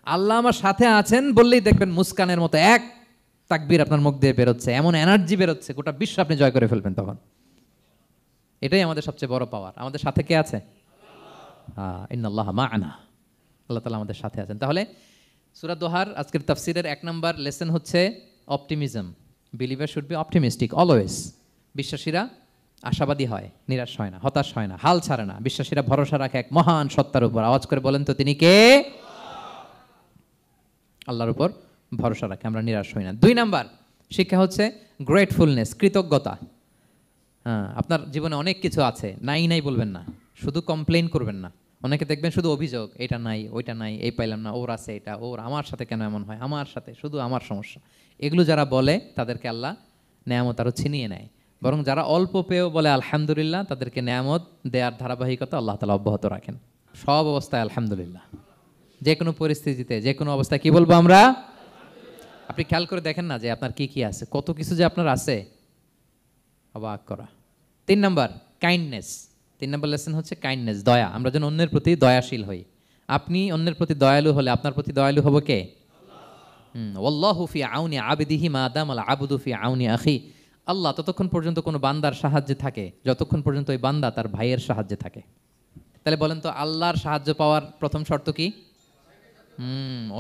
[SPEAKER 1] আল্লাহ আমার সাথে আছেন বললেই দেখবেন মুস্কানের মতো এক তাকবীর আপনার মুখ দিয়ে বেরোচ্ছে, এমন এনার্জি বেরোচ্ছে, গোটা বিশ্ব আপনি জয় করে ফেলবেন তখন। এটাই আমাদের সবচেয়ে বড় পাওয়ার। আমাদের সাথে কে আছে? ইন্নাল্লাহা মা'ানা, আল্লাহ তাআলা আমাদের সাথে আছেন। তাহলে সূরা দোহার আজকের তাফসীরের 1 নম্বর লেসন হচ্ছে optimism. Believer should be optimistic always. বিশ্বাসীরা আশাবাদী হয়, নিরাশ হয় না, হতাশ হয় না, হাল ছাড়ে না। বিশ্বাসীরা ভরসা রাখে এক মহান সত্তার উপর। আওয়াজ করে বলেন তো তিনি কে? আল্লাহর উপর ভরসা রাখে, আমরা নিরাশ হই না। 2 নাম্বার শিক্ষা হচ্ছে গ্রেটফুলনেস, কৃতজ্ঞতা। আপনার জীবনে অনেক কিছু আছে, নাই নাই বলবেন না, শুধু কমপ্লেইন করবেন না। অনেকে দেখবেন শুধু অভিযোগ, এটা নাই ওইটা নাই, এই পাইলাম না, ওর আছে এটা, ওর, আমার সাথে কেন এমন হয়, আমার সাথে শুধু আমার সমস্যা। এগুলো যারা বলে তাদেরকে আল্লাহ নেয়ামত আরও ছিনিয়ে নেয়। বরং যারা অল্প পেয়েও বলে আলহামদুলিল্লাহ, তাদেরকে নেয়ামত দেওয়ার ধারাবাহিকতা আল্লাহ তাআলা অব্যাহত রাখেন। সব অবস্থায় আলহামদুলিল্লাহ, যে কোনো পরিস্থিতিতে, যে কোনো অবস্থায় কি বলবো আমরা? আপনি খেয়াল করে দেখেন না যে আপনার কি কি আছে, কত কিছু যে আপনার আছে, অবাক করা। 3 নাম্বার কাইন্ডনেস। 3 নম্বর লেসন হচ্ছে কাইন্ডনেস, দয়া। আমরা যেন অন্যের প্রতি দয়াশীল হই। আপনি অন্যের প্রতি দয়ালু হলে আপনার প্রতি দয়ালু হবো কে? ওয়াল্লাহু ফি আউনি আবদিহি মা দামাল আবদু ফি আউনি আখি। আল্লাহ ততক্ষণ পর্যন্ত কোনো বান্দার সাহায্যে থাকে যতক্ষণ পর্যন্ত ওই বান্দা তার ভাইয়ের সাহায্যে থাকে। তাহলে বলেন তো আল্লাহর সাহায্য পাওয়ার প্রথম শর্ত কি?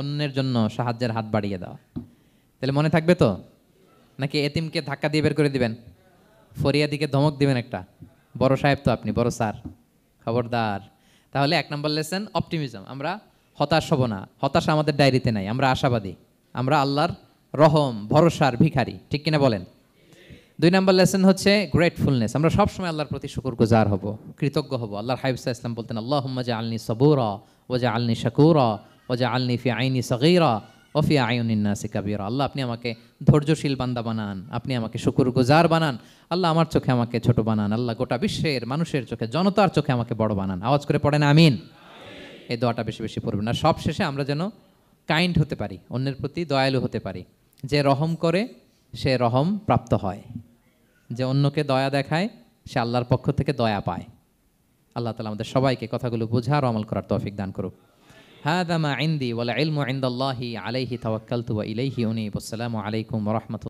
[SPEAKER 1] অন্যের জন্য সাহায্যের হাত বাড়িয়ে দেওয়া। তাহলে মনে থাকবে তো? নাকি এতিমকে ধাক্কা দিয়ে বের করে দিবেন? ফরিয়াদিকে ধমক দিবেন একটা? বড় সাহেব তো আপনি, বড় স্যার, খবরদার। তাহলে 1 নম্বর লেসন অপটিমিজম। আমরা হতাশ হব না, হতাশা আমাদের ডায়েরিতে নাই, আমরা আশাবাদী, আমরা আল্লাহর রহম ভরসার ভিখারি, ঠিক কিনা বলেন? 2 নম্বর লেসন হচ্ছে গ্রেটফুলনেস। আমরা সবসময় আল্লাহর প্রতি শুকরগুজার হব, কৃতজ্ঞ হব। আল্লাহর হাবিব সাল্লাল্লাহু আলাইহি ওয়াসাল্লাম বলতেন, আল্লাহুম্মা জাআলনি সাবুরা ওয়া জাআলনি শাকুরা ওয়া জাআলনি ফি আইনি সাগীরা ওয়া ফি আয়ুনিন নাসি কাবীরা। আল্লাহ আপনি আমাকে ধৈর্যশীল বান্দা বানান, আপনি আমাকে শুকরগুজার বানান। আল্লাহ আমার চোখে আমাকে ছোট বানান, আল্লাহ গোটা বিশ্বের মানুষের চোখে, জনতার চোখে আমাকে বড় বানান। আওয়াজ করে পড়েন আমিন। এই দোয়াটা বেশি বেশি পড়বেন। আর সব শেষে আমরা যেন কাইন্ড হতে পারি, অন্যের প্রতি দয়ালু হতে পারি। যে রহম করে সে রহম প্রাপ্ত হয়, যে অন্যকে দয়া দেখায় সে আল্লাহর পক্ষ থেকে দয়া পায়। আল্লাহ তাআলা আমাদের সবাইকে কথাগুলো বোঝার ও আমল করার তৌফিক দান করুক। হাযা মা ইনদি ওয়াল ইলমু ইনদাল্লাহি আলাইহি তাওয়াক্কালতু ওয়া ইলাইহি উনীব। আসসালামু আলাইকুম ওয়া রাহমাতুল্লাহ।